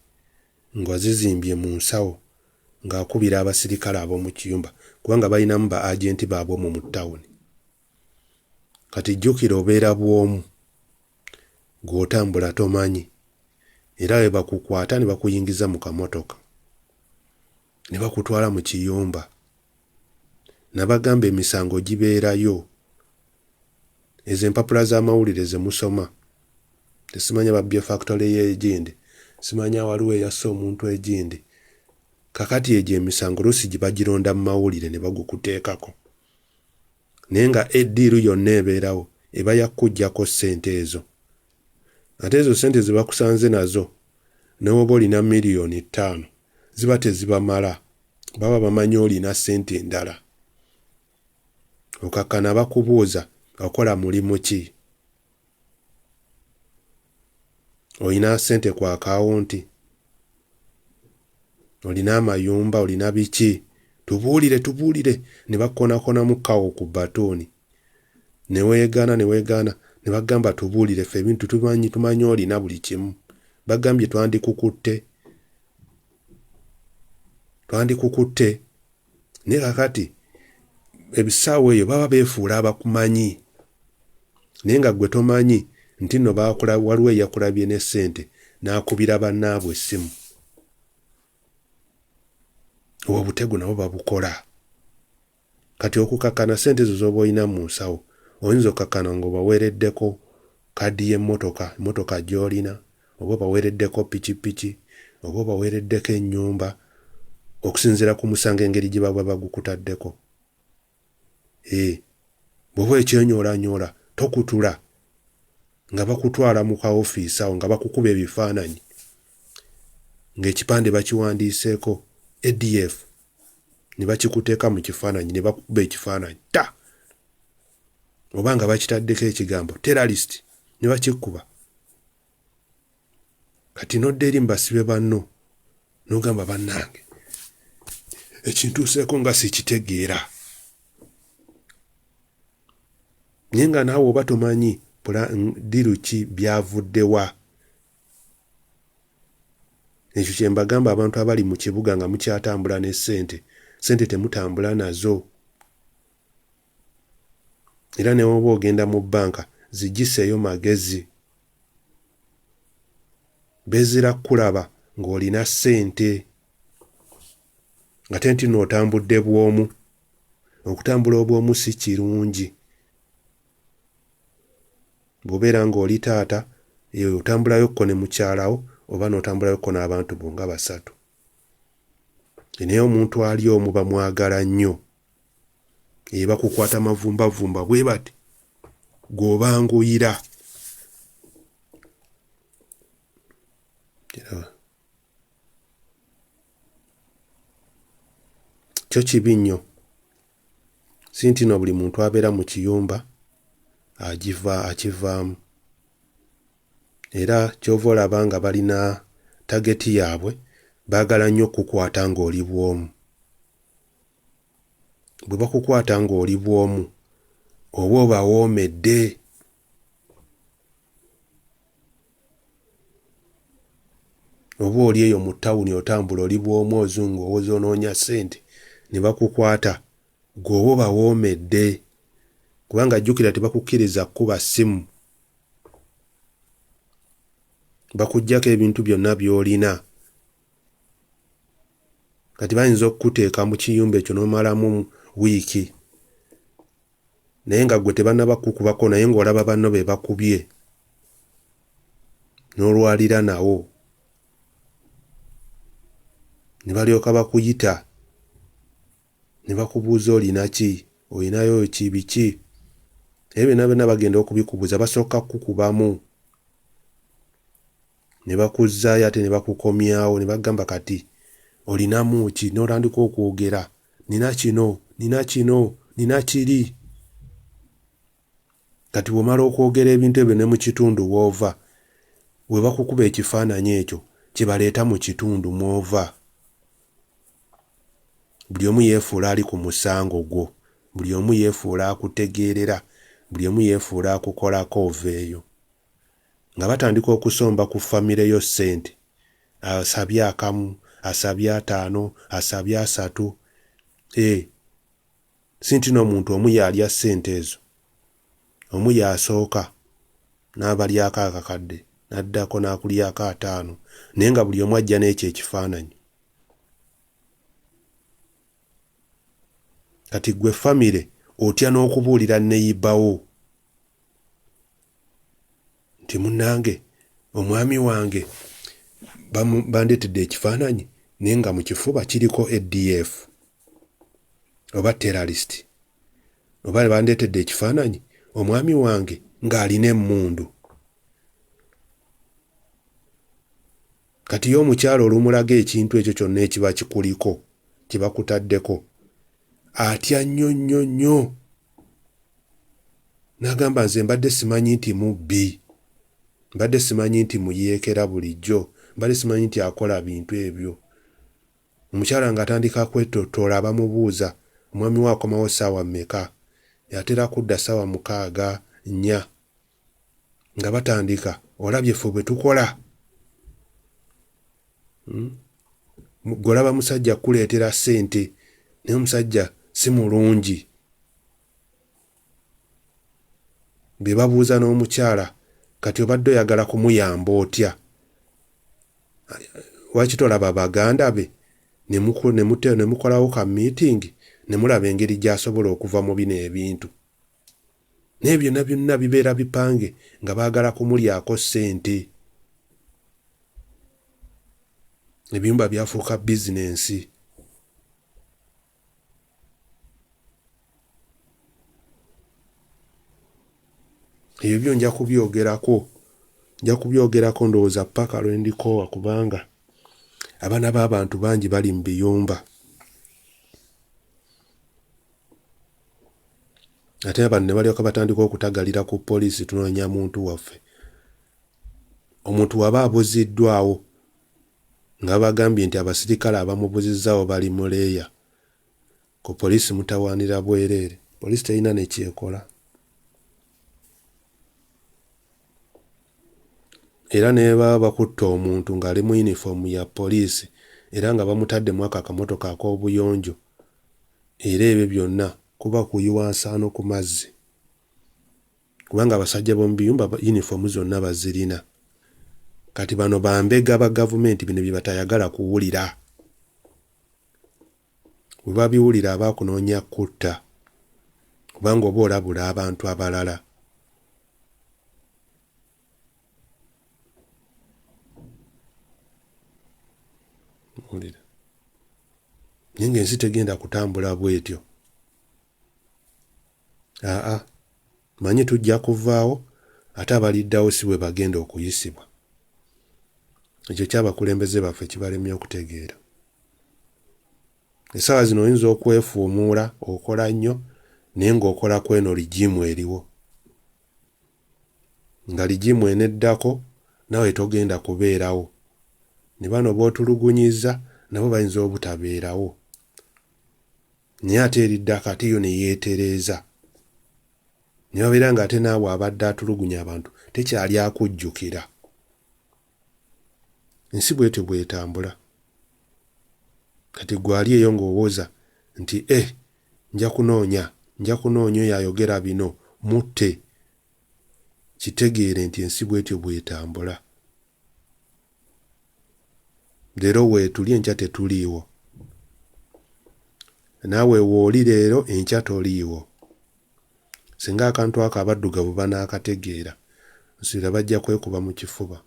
nga zizimbye mu nsawo ng'akubira abasirikale ab'omu kiyumba kubanga balinamu ba agenti baabwe mu ttawuni. Kati jjukira obeera bw'omu gw'otambula tomanyi era bwe bakukwata ne bakuyingiza mu kamotoka ne bakutwala mu kiyumba. Nabagamba emisango gibeerayo. Ezo empapula z'amawulire ze musoma tesimanya babbye factory y'egindi, simanya waliwo eyasse omuntu egindi. Kakati egyo emisango luusi gye bagironda mu mawulire ne bagukuteekako. Naye nga eddiiru yonna ebeerawo eba yakuggyako ssente ezo. Ate ezo ssente ze bakusanze nazo ne woba olina $5,000,000 ziba tezibamala, baba bamanyi olina ssente endala. Okakkana bakubuuza okola mulimu ki? Olina ssente ku akawunti? Olina amayumba? Olina biki? Tubuulire. Ne bakonakonamu kawo ku batooni. Ne weegaana ne bagamba tubuulire ffe ebintu tumanyi olina buli kimu. Bagambye twandikukutte. Naye kakati ebisaawo eyo baba beefuula abakumanyi. Naye nga ggwe tomanyi nti nno waliwo eyakulabye ne ssente n'akubira bannaabwe essimu. Obwo obutego nabo babukola. Kati okukakkana ssente zo z'oba olina mu nsawo oyinza okukakkana ng'obaweereddeko kadi y'emmotoka gy'olina, oba obaweereddeko pikipiki, oba obaweereddeko ennyumba okusinziira ku musango engeri gye baba bagukutaddeko. Bw'oba ekyenyoolanyola tokutula nga bakutwala mu ka ofiisi awo nga bakukuba ebifaananyi ng'ekipande bakiwandiiseeko ADF ne bakikuteeka mu kifaananyi ne bakukuba ekifaananyi oba nga bakitaddeko ekigambo terrorist ne bakikuba. Kati nodda eri mbasibe banno n'ogamba bannange ekintuuseeko nga sikitegeera. Naye nga naawe oba tomanyi ddiru ki byavuddewa. Ekyo kye mbagamba abantu abali mu kibuga nga mukyatambula ne ssente temutambula nazo. Era ne woba ogenda mu bbanka zigiseeyo magezi. Beezira kulaba ng'olina ssente ng'ate nti n'otambudde bw'omu. Okutambula obw'omu si kirungi. Bw'obeera ng'oli taata otambulayokko ne mukyalawo oba n'otambulayokko n'abantu bo nga 3. Naye omuntu ali omu bamwagala nnyo. Bakukwata mavumbavumba bwe bati gw'obanguyira. Kyo kibi nnyo. Si nti no buli muntu abeera mu kiyumba akivaamu. Era kyova olaba nga balina tageti yaabwe, baagala nnyo okukukwata ng'oli bw'omu. Bwe bakukwata ng'oli bw'omu oba obawoomedde. Oba oli eyo mu ttawuni otambula oli bw'omu ozungu owooza onoonya ssente ne bakukwata gw'oba obawoomedde. Kubanga jjukira tebakukkiriza kkuba ssimu. Bakuggyako ebintu byonna by'olina. Kati bayinza okukuteeka mu kiyumba ekyo n'omalamu wiiki. Naye nga ggwe tebannaba kukubako naye ng'olaba banno be bakubye. N'olwalira nawo. Ne balyoka bakuyita. Ne bakubuuza olina ki? Olinayo ki biki? Ebyo byonna bagenda okubikubuuza basooka kukubamu. Ne bakuzzaayo ate ne bakukomyawo ne bagamba kati olinamu ki? N'otandika okwogera nina kino, nina kiri. Kati bw'omala okwogera ebintu ebyo ne mu kitundu w'ova, we bakukuba ekifaananyi ekyo kye baleeta mu kitundu mw'ova. Buli omu yeefuula ali ku musango gwo. Buli omu yeefuula akutegeerera. Buli omu yeefuula akukolako oveeyo. nga batandika okusomba ku famire yo ssente, asabye akamu, asabye 5, asabye 3. Sinti n'omuntu omu yalya ssente ezo, omu yasooka n'abalyako akakadde n'addako n'akulyako 5, naye nga buli omu ajja n'ekyo ekifaananyi. Kati gwe famire otya n'okubuulira neyibawo nti munnange omwami wange bandeetedde ekifaananyi naye nga mu kifuba kiriko ADF oba terrorist, oba bandeetedde ekifaananyi omwami wange ng'alina emmundu. Kati y'omukyalo olumulaga ekintu ekyo kyonna ekiba kikuliko kiba kutaddeko atya nnyo n'agamba nze mbadde simanyi nti mubbi, mbadde simanyi nti muyeekera bulijjo, mbadde simanyi nti akola bintu ebyo. Omukyala ng'atandika kwetottoola bamubuuza omwami we akomawo ssaawa mmeka, yatera kudda ssaawa 6, 4 nga batandika olabye ffe bwe tukola. Golaba musajja kuleetera ssente naye omusajja si mulungi. Be babuuza n'omukyala kati obadde oyagala kumuyamba otya? Lwaki tolaba baganda be ne mukolawo ka meeting ne mulaba engeri gy'asobola okuva mu bino ebintu? Naye byonna bibeera bipange nga baagala kumulyako ssente. Ebiyumba byafuuka bizinensi. Ebyo byo nja kubyogerako ndowooza paka lwe ndikoowa, kubanga abaana b'abantu bangi bali mu biyumba. Ate abantu ne balyoka batandika okutagalira ku poliisi tunoonya muntu waffe. Omuntu waba abuziddwawo nga bagambye nti abasirikale abamubuzizzaawo bali mu leeya, ku poliisi mutawaanira bwereere. Poliisi terina ne kyekola. Era ne baba bakutte omuntu ng'ali mu yunifoomu ya poliisi era nga bamutaddemu akamotoka ak'obuyonjo, era ebyo byonna kuba kuyiwa nsaano ku mazzi, kubanga abasajja b'omu biyumba yunifoomu zonna bazirina. Kati bano bambega ba gavumenti bino bye batayagala kuwulira. Bwe babiwulira abaakunoonya kutta, kubanga oba olabula abantu abalala. Naye ng'ensi tegenda kutambula bw'etyo. Manyi tujja kuvaawo ate abaliddawo si bwe bagenda okuyisibwa. Ekyo ky'abakulembeze baffe kibalemye okutegeera. Essaawa zino oyinza okwefuumuula okola nnyo naye ng'okola kweno ligimu eriwo. Nga ligimu eneddako nawe togenda kubeerawo. Ne bano b'otulugunyizza nabo bayinza obutabeerawo. Naye ate eriddako ate yo ne yeetereeza. Ne babeera ng'ate naawe abadde atulugunya abantu tekyali akujjukira. Ensi bwetyo bw'etambula. Kati gwali eyo ng'owooza nti nja kunoonya oyo ayogera bino mutte. Kitegeere nti ensi bwetyo bw'etambula. Leero weetuli enkya tetuliiwo. Naawe wooli leero enkya toliiwo. Singa akantu ako abaddugavu banaakategeera nsira bajja kwekuba mu kifuba.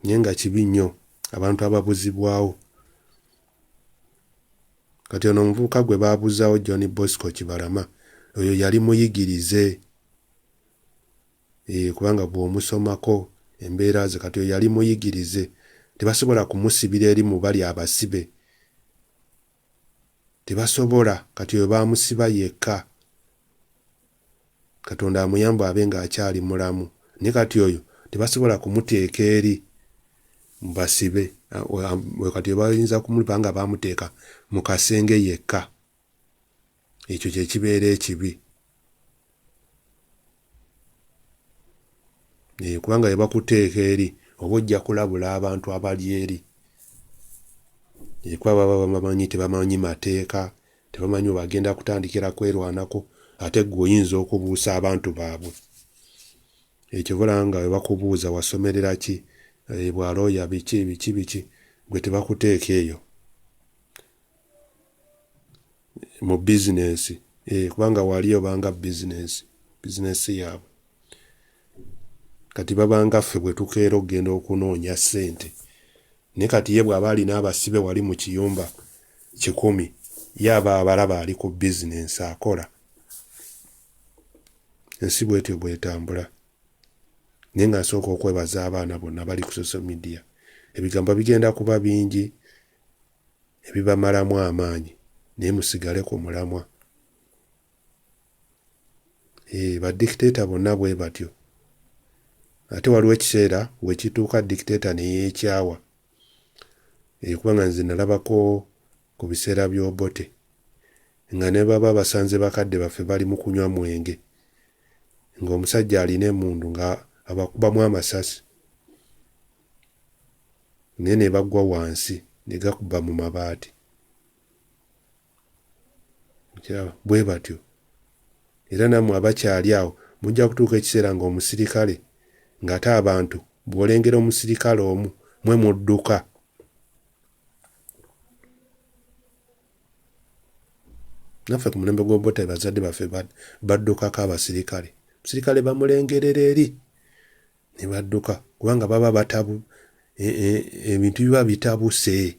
Naye nga kibi nnyo abantu ababuzibwawo. Kati ono omuvubuka gwe baabuzaawo John Bosco Kibalama, oyo yali muyigirize. Kubanga bw'omusomako embeera ze, kati oyo yali muyigirize. Tebasobola kumusibira eri mu bali abasibe. Tebasobola, kati oyo baamusiba yekka. Katonda amuyamba abe ng'akyali mulamu. Naye kati oyo tebasobola kumuteeka eri mu basibe. Kati bayinza kumulipa nga baamuteeka mu kasenge yekka. ekyo kye kibeera ekibi. Kubanga bwe bakuteeka eri oba ojja kulabula abantu abali eri. Kuba baba bamanyi tebamanyi mateeka, tebamanyi bagenda kutandikira kwerwanako, ate gwe oyinza okubuusa abantu baabwe. Ekyo bulanga bwe bakubuuza wasomerera ki, bwalooya biki, gwe tebakuteeka eyo mu bizinensi, kubanga wali obanga bizinensi yaabwe. Kati babanga ffe bwe tukeera okugenda okunoonya ssente. Naye kati ye bw'aba alina abasibe wali mu kiyumba 100, ye aba abalaba ali ku bizinensi akola. Ensi bwetyo bwetambula. Naye nga nsooka okwebaza abaana bonna bali ku social media. Ebigambo bigenda kuba bingi ebibamalamu amaanyi, naye musigale ku mulamwa. Badikiteeta bonna bwe batyo. Ate waliwo ekiseera we kituuka dikiteeta ne yeekyawa. Kubanga nze nalabako ku biseera by'Obote nga ne baba basanze bakadde baffe bali mu kunywa mwenge, ng'omusajja alina emmundu nga abakubamu amasasi, naye ne bagwa wansi ne gakuba mu mabaati. Bwe batyo. Era nammwe abakyali awo mujja kutuuka ekiseera ng'omusirikale ng'ate abantu bw'olengera omusirikale omu mwe mudduka. Naffe ku mulembe gw'Obote bazadde baffe baddukako abasirikale. Omusirikale bamulengerera eri ne badduka kubanga baba ebintu biba bitabuse.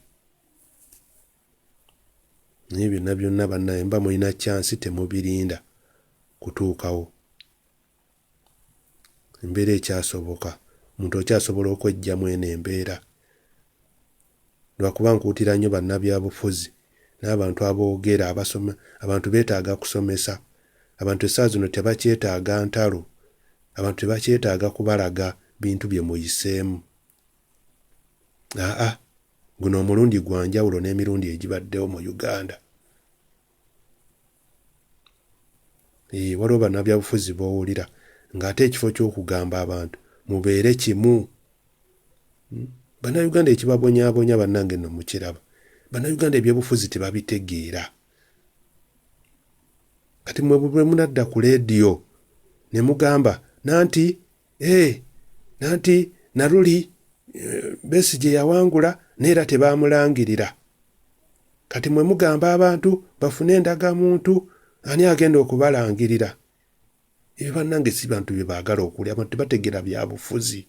Naye byonna bannaye mba mulina kyansi temubirinda kutuukawo. Embeera ekyasoboka, omuntu okyasobola okweggyamu eno embeera. Lwakuba nkuutira nnyo bannabyabufuzi n'abantu aboogera abasoma. Abantu beetaaga kusomesa. Abantu essaawa zino tebakyetaaga ntalo. Abantu tebakyetaaga kubalaga bintu bye muyiseemu. Guno omulundi gwa njawulo n'emirundi egibaddewo mu Uganda. Waliwo bannabyabufuzi b'owulira ng'ate ekifo ky'okugamba abantu mubeere kimu. Bannayuganda ekibabonyaabonya bannange nno mukiraba. Bannayuganda ebyobufuzi tebabitegeera. Kati mwe bwe munadda ku leediyo ne mugamba nanti Naluli Besigye yawangula neera tebaamulangirira. Kati mwe mugamba abantu bafune endagamuntu, ani agenda okubalangirira? Ebyo bannange si bantu bye baagala okulya. Abantu tebategeera byabufuzi.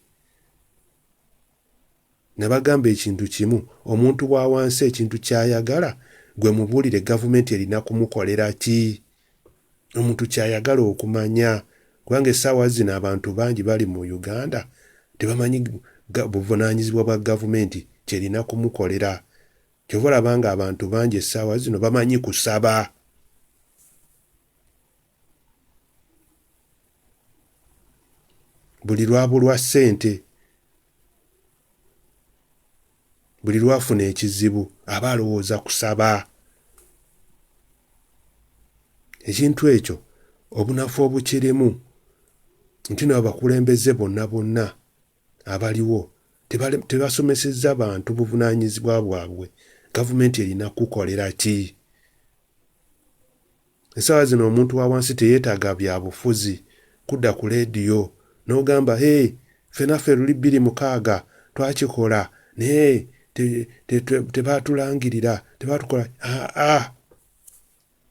Ne bagamba ekintu kimu, omuntu wa wansi ekintu ky'ayagala gwe mubuulire gavumenti erina kumukolera ki. Omuntu ky'ayagala okumanya, kubanga essaawa zino abantu bangi bali mu Uganda tebamanyi buvunaanyizibwa bwa gavumenti kyerina kumukolera. Kyova olaba nga abantu bangi essaawa zino bamanyi kusaba. Buli lwabulwa ssente, buli lwafuna ekizibu aba alowooza kusaba. Ekintu ekyo obunafu obukirimu nti n'abakulembeze bonna abaliwo tebasomesezza bantu buvunaanyizibwa bwabwe. Gavumenti erina kukolera ki? Essaawa zino omuntu wa wansi teyeetaaga byabufuzi kudda ku leediyo n'ogamba ffe naffe luli 26 twakikola naye tebaatulangirira tebaatukola.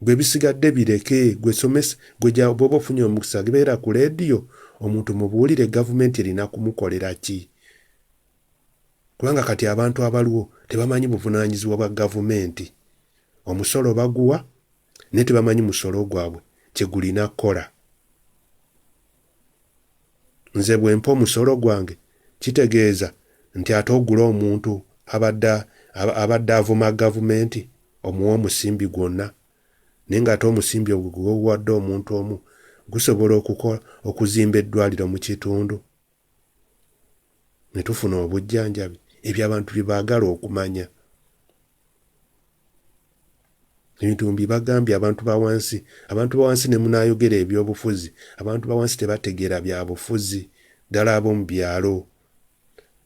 Gwe bisigadde bireke. Gwe somesa, gwe bw'oba ofunye omukisa beera ku leediyo omuntu mubuulire gavumenti erina kumukolera ki. Kubanga kati abantu abaliwo tebamanyi buvunaanyizibwa bwa gavumenti. Omusolo baguwa naye tebamanyi musolo gwabwe kye gulina kukola. Nze bwe mpa omusolo gwange kitegeeza nti ate ogula omuntu abadde avuma gavumenti omuwa omusimbi gwonna, naye ng'ate omusimbi ogwo gw'owadde omuntu omu gusobola okuzimba eddwaliro mu kitundu ne tufuna obujjanjabi. Ebyo abantu bye baagala okumanya. ebintu mbibagambye abantu ba wansi ne munayogera ebyobufuzi abantu ba wansi tebategeera bya bufuzi ddala ab'omu byalo.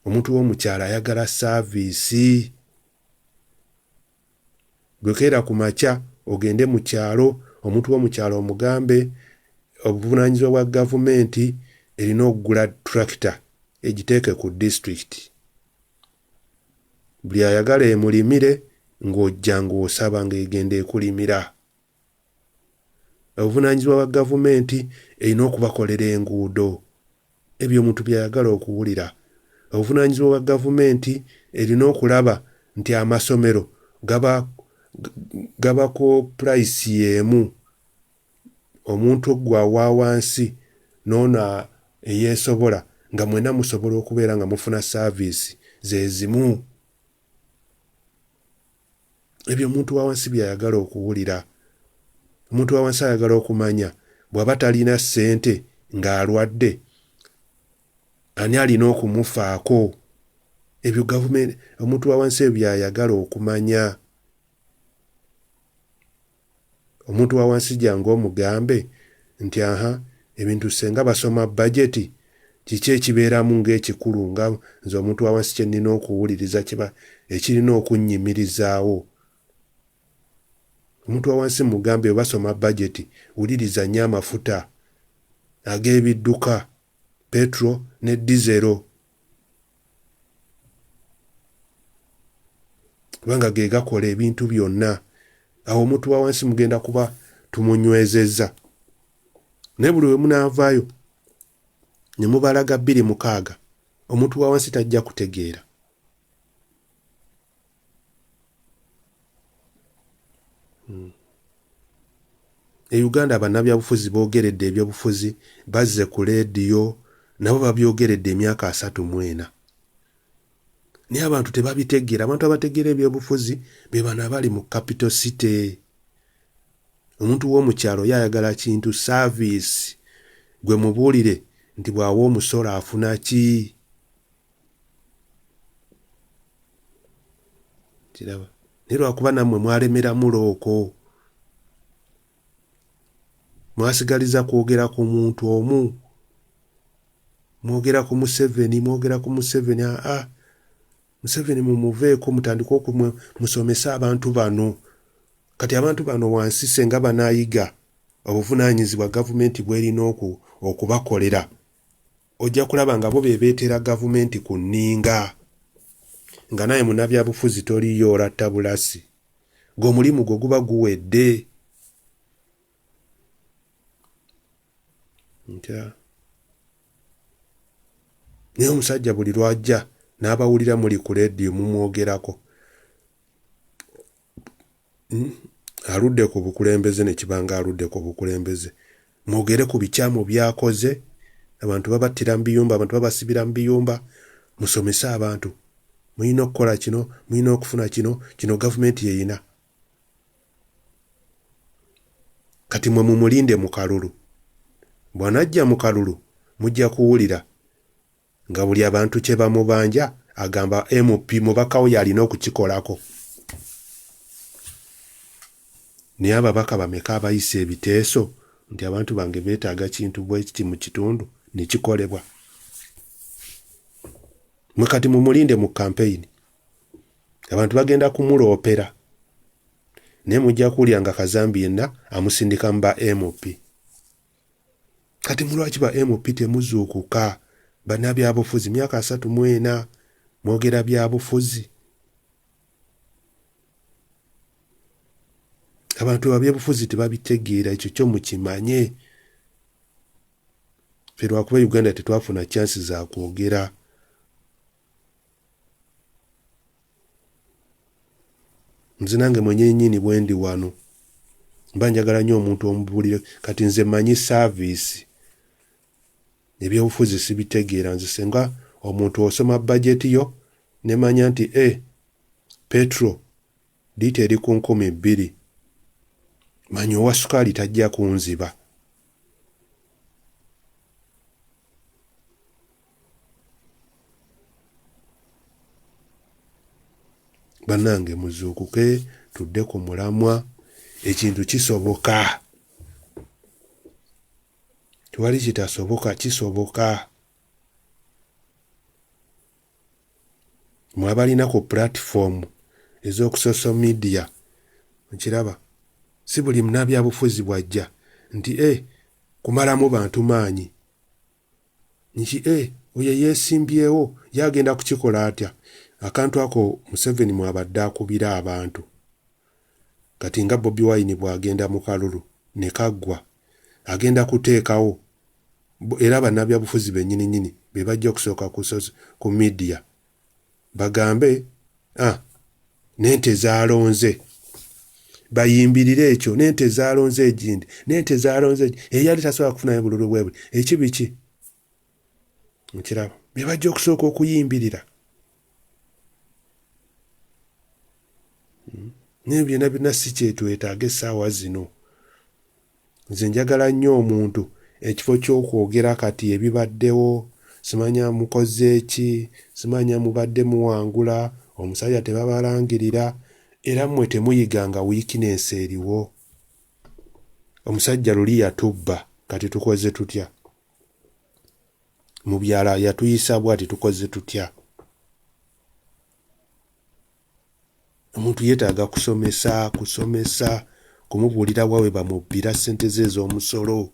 Omuntu w'omukyalo ayagala saaviisi. Bwe keera ku makya ogende mu kyalo, omuntu w'omukyalo omugambe obuvunaanyizibwa bwa gavumenti erina okugula tractor egiteeke ku disitulikiti. Buli ayagala emulimire ng'ojja ng'osaba ng'egenda ekulimira. Obuvunaanyizibwa bwa gavumenti erina okubakolera enguudo. Ebyo omuntu by'ayagala okuwulira. Obuvunaanyizibwa bwa gavumenti erina okulaba nti amasomero gabako purayisi y'emu. Omuntu gwa wa wansi n'ono eyeesobola nga mwenna musobola okubeera nga mufuna saaviisi ze zimu. Ebyo omuntu wa wansi by'ayagala okuwulira. Omuntu wa wansi ayagala okumanya bw'aba talina ssente ng'alwadde ani alina okumufaako. Ebyo gavumenti omuntu wa wansi ebyo by'ayagala okumanya. Omuntu wa wansi jangu omugambe nti ebintu senga basoma bajeti kiki ekibeeramu ng'ekikulu nga nze omuntu wa wansi kye nnina okuwuliriza kiba ekirina okunnyimirizaawo. Omuntu wa wansi mugambe basoma bajeti wuliriza nnyo amafuta ag'ebidduka petro ne dizero kubanga ge gakola ebintu byonna. Awo omuntu wa wansi mugenda kuba tumunywezezza. Naye buli we munaavaayo ne mubalaga 2,600 omuntu wa wansi tajja kutegeera. E Uganda bannabyabufuzi boogeredde ebyobufuzi bazze ku leediyo nabo babyogeredde emyaka 34. Naye abantu tebabitegeera. Abantu abategeera ebyobufuzi be bano abali mu capital city. Omuntu w'omukyalo yayagala kintu saaviisi gwe mubuulire nti bw'awa omusolo afuna ki. Kiraba naye lwakuba nammwe mwalemeramu looko mwasigaliza kwogera ku muntu omu. Mwogera ku Museveni. Museveni mumuveeko mutandike okumusomesa abantu bano. Kati abantu bano wansi senga banaayiga obuvunaanyizibwa gavumenti bw'erina okubakolera ojja kulaba nga bo beebeetera gavumenti ku nninga. Nga naye munnabyabufuzi toliyo olatta bulasi. Ng'omulimu gwo guba guwedde. Naye omusajja buli lwajja n'abawulira muli ku leediyo mumwogerako. Aludde ku bukulembeze ne kibanga aludde ku bukulembeze. Mwogere ku bikyamu byakoze. Abantu babattira mu biyumba, abantu babasibira mu biyumba. Musomese abantu. Mulina okukola kino, mulina okufuna kino gavumenti yeyina. Kati mwe mumulinde mu kalulu. Bw'anajja mu kalulu mujja kuwulira nga buli abantu kye bamubanja agamba MP mubakawo yalina okukikolako. Naye ababaka bameka abayisa ebiteeso nti abantu bange beetaaga kintu bwe kiti mu kitundu ne kikolebwa. Mwe kati mumulinde mu kampeyini. Abantu bagenda kumuloopera. Naye mujja kuwulira nga Kazambi yenna amusindika mu ba MP. Kati mulwaki ba MP temuzuukuka? Bannabyabufuzi myaka 34 mwogera byabufuzi. Abantu babyebufuzi tebabitegeera, ekyo kyo mukimanye. Ffe lwakuba Uganda tetwafuna chansi za kwogera. Nze nange mwenyenyini bwe ndi wano mba njagala nnyo omuntu omubuulire. Kati nze mmanyi saaviisi. Ebyobufuzi sibitegeera. Nze senga omuntu osoma bajeti yo ne manya nti petro liita eri ku 2,000 manya owa sukaali tajja kunziba. Bannange muzuukuke tudde ku mulamwa ekintu kisoboka. Tewali kitasoboka, kisoboka. Mwabalina ku platform ez'oku social media nkiraba si buli munnabyabufuzi bwajja nti kumalamu bantu maanyi nti oyo yeesimbyewo yagenda kukikola atya. Akantu ako Museveni mwabadde akubira abantu kati nga Bobi Wine bw'agenda mu kalulu ne kaggwa agenda kuteekawo era bannabyabufuzi bennyini be bajja okusooka ku media bagambe n'ente zaalonze bayimbirire ekyo n'ente zaalonze egindi n'ente zaalonze eyali tasobola kufunayo bululu bwe buli ekibiki nkiraba be bajja okusooka okuyimbirira. Naye byonna byonna si kyetwetaaga essaawa zino. Nze njagala nnyo omuntu ekifo ky'okwogera kati ebibaddewo simanya mukoze ki, simanya mubadde muwangula, omusajja tebabalangirira era mmwe temuyiganga weakness eriwo. Omusajja luli yatubba kati tukoze tutya? Mu byala yatuyisa bw'ati tukoze tutya? Omuntu yeetaaga kusomesa kumubuulira wawe bamubbira ssente ze ez'omusolo.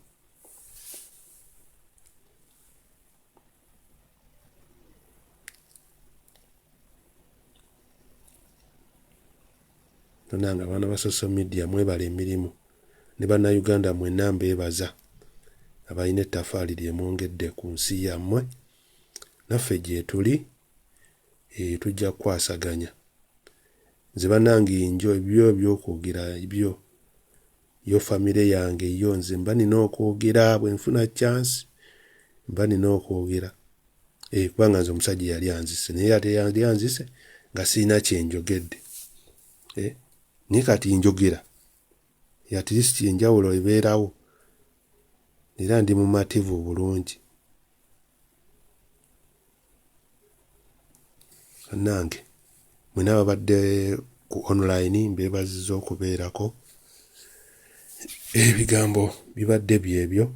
Tonanga abaana ba social media mwebala emirimu ne bannayuganda mwenna mbeebaza abalina ettaffaali lyemwongedde ku nsi yammwe. Naffe gye tuli tujja kukwasaganya. Nze bannange njo ebyo ebyokwogera ebyo yo famire yange yo nze mba nina okwogera bwe nfuna chance mba nina okwogera kubanga nze omusajja yali anzise naye ate yali anzise nga sirina kyenjogedde naye kati njogera at least enjawulo ebeerawo era ndi mumativu bulungi. Bannange mwena babadde ku online mbeebaziza okubeerako. Ebigambo bibadde byebyo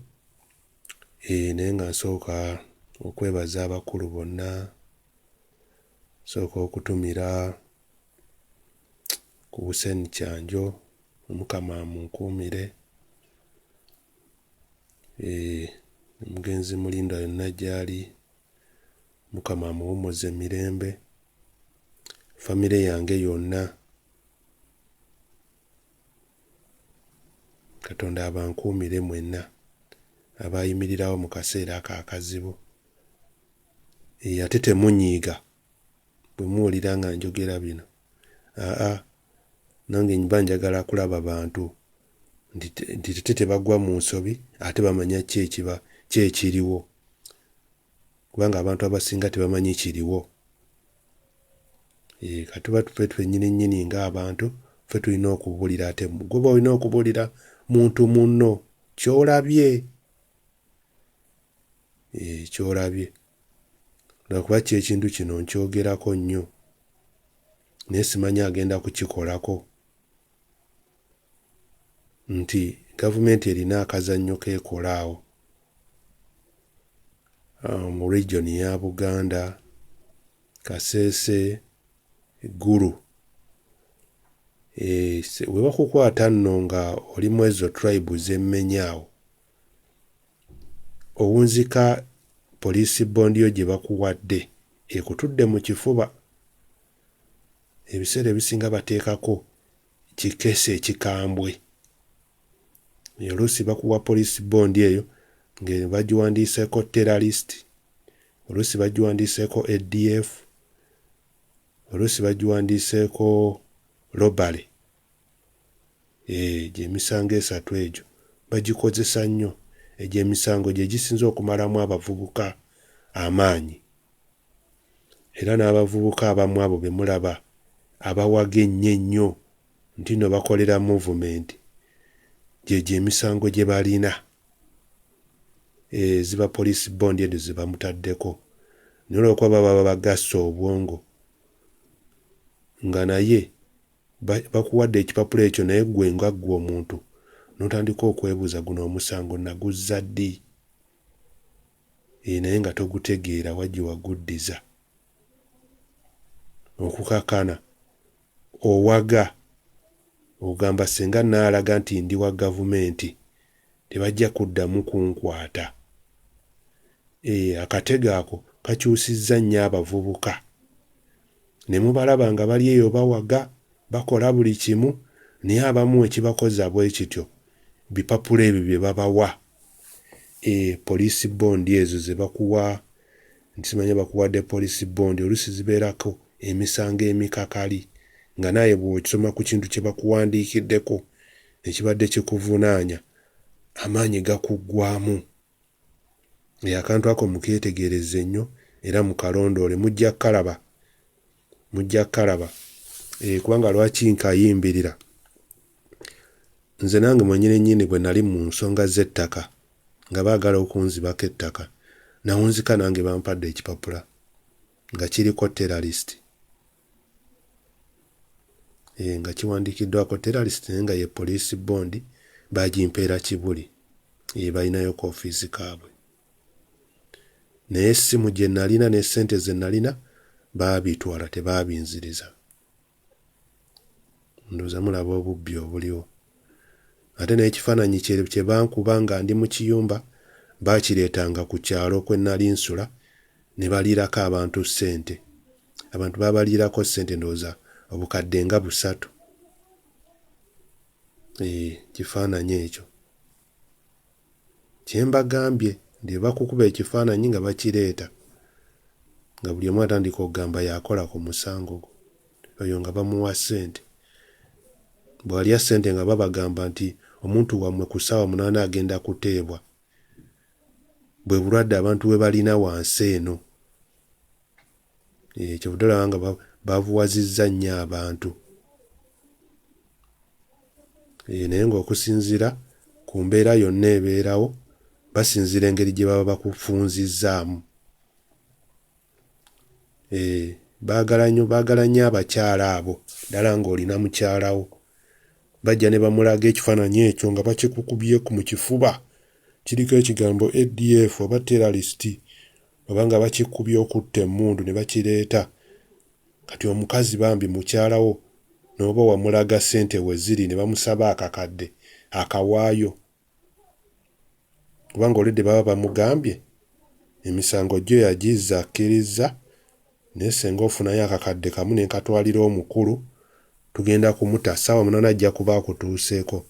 naye nga nsooka okwebaza abakulu bonna, nsooka okutumira ku Hussein Kyanjo, Omukama amunkuumire, omugenzi Mulinda yonna gy'ali, Mukama amuwummuze emirembe, famire yange yonna Katonda abankuumire mwenna abayimirirawo mu kaseera ako akazibu. Ate temunyiiga bwe muwulira nga njogera bino. Nange mba njagala kulaba bantu nti tebagwa mu nsobi ate bamanya ki ekiriwo, kubanga abantu abasinga tebamanyi kiriwo. Katuba tufe twennyini ng'abantu ffe tulina okubuulira ate gwe olina okubuulira muntu munno ky'olabye ky'olabye. Lwakuba ki ekintu kino nkyogerako nnyo naye simanyi agenda kukikolako nti gavumenti erina akazannyo keekola awo mu region ya Buganda, Kasese, Gulu. We bakukwata nno nga olimu ezo tribes emmenyaawo, owunzika poliisi bondi yo gye bakuwadde ekutudde mu kifuba. Ebiseera ebisinga bateekako kikeesa ekikambwe. Oluusi bakuwa poliisi bondi eyo nga bagiwandiiseeko terrorist, oluusi bagiwandiiseeko ADF, oluusi bagiwandiiseeko robbery. Gy'emisango esatu egyo bagikozesa nnyo. Egyo emisango gye gisinza okumalamu abavubuka amaanyi. Era n'abavubuka abamu abo be mulaba abawaga ennyo nti no bakolera movement, gye emisango gye balina. Ziba poliisi bondi ezo ze bamutaddeko. Naye olw'okuba baba bagassa obwongo nga naye bakuwadde ekipapula ekyo naye ggwe nga ggwe omuntu n'otandika okwebuuza guno omusango naguzza ddi naye nga togutegeera wajje waguddiza okukakana owaga ogamba singa naalaga nti ndi wa gavumenti tebajja kuddamu kunkwata akatego ako kakyusizza nnyo abavubuka ne mubalaba nga bali eyo bawaga bakola buli kimu naye abamu ekibakoza bwe kityo bipapula ebyo bye babawa poliisi bondi ezo ze bakuwa ntisimanya bakuwadde poliisi bondi oluusi zibeerako emisango emikakali nga naye bw'okisoma ku kintu kye bakuwandiikiddeko ekibadde kikuvunaanya amaanyi gakuggwaamu akantu ako mukeetegereze nnyo era mukalondoole mujja kkalaba kubanga lwaki nkayimbirira nze nange mwennyini bwe nali mu nsonga z'ettaka nga baagala okunzibako ettaka nawunzika nange bampadde ekipapula nga kiriko terrorist nga kiwandiikiddwako terrorist naye nga ye poliisi bondi bagimpeera kibuli balinayo ku ofiisi kaabwe naye essimu gye nalina ne ssente ze nalina baabitwala tebaabinziriza ndowooza mulaba obubbi obuliwo ate n'ekifaananyi kye bankuba nga ndi mu kiyumba baakireetanga ku kyalo kwe nali nsula ne baliirako abantu ssente abantu baabaliirako ssente ndowooza obukadde nga 3 kifaananyi ekyo kyembagambye ndi bakukuba ekifaananyi nga bakireeta nga buli omu atandika okugamba yakola ku musango oyo nga bamuwa ssente bw'alya ssente nga babagamba nti omuntu wammwe ku ssaawa 8 agenda kuteebwa bwe bulwadde abantu bwe balina wansi eno kyovudde olaba nga bavuwazizza nnyo abantu naye ng'okusinziira ku mbeera yonna ebeerawo basinziira engeri gye baba bakufunzizzaamu baagala nnyo abakyala abo ddala ng'olina mukyalawo bajja ne bamulaga ekifaananyi ekyo nga bakikukubyeko mu kifuba kiriko ekigambo ADF oba terrorist oba nga bakikubye okutta emmundu ne bakireeta kati omukazi bambi mukyalawo n'oba wamulaga ssente we ziri ne bamusaba akakadde akawaayo kubanga olwedde baba bamugambye emisango gyo yagizza akkiriza naye senga ofunayo akakadde kamu ne nkatwalira omukulu tugenda kumuta ssaawa 8 ajja kuba akutuuseeko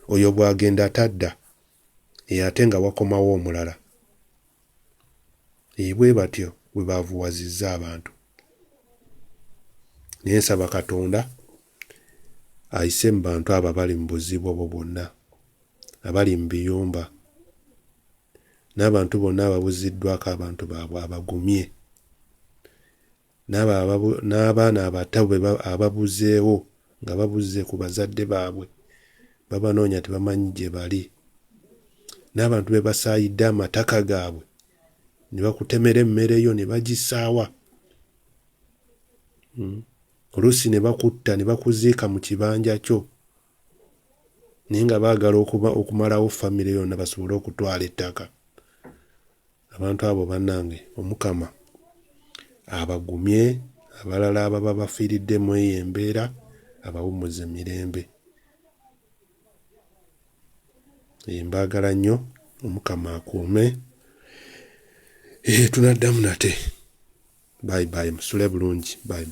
oyo bw'agenda tadda ate nga wakomawo omulala bwe batyo bwe bavuwazizza abantu naye nsaba Katonda ayise mu bantu abo abali mu buzibu obwo bwonna abali mu biyumba n'abantu bonna ababuziddwako abantu baabwe abagumye n'abaana abato ababuzeewo nga babuze ku bazadde baabwe babanoonya tebamanyi gye bali n'abantu be basaayidde amataka gaabwe ne bakutemera emmere yo ne bagisaawa oluusi ne bakutta ne bakuziika mu kibanja kyo naye nga baagala okumalawo famire yonna basobole okutwala ettaka abantu abo bannange Omukama abagumye abalala ababa bafiiriddemu eyo embeera abawummuze mirembe mbaagala nnyo Omukama akuume tunaddamu nate bye musule bulungi bye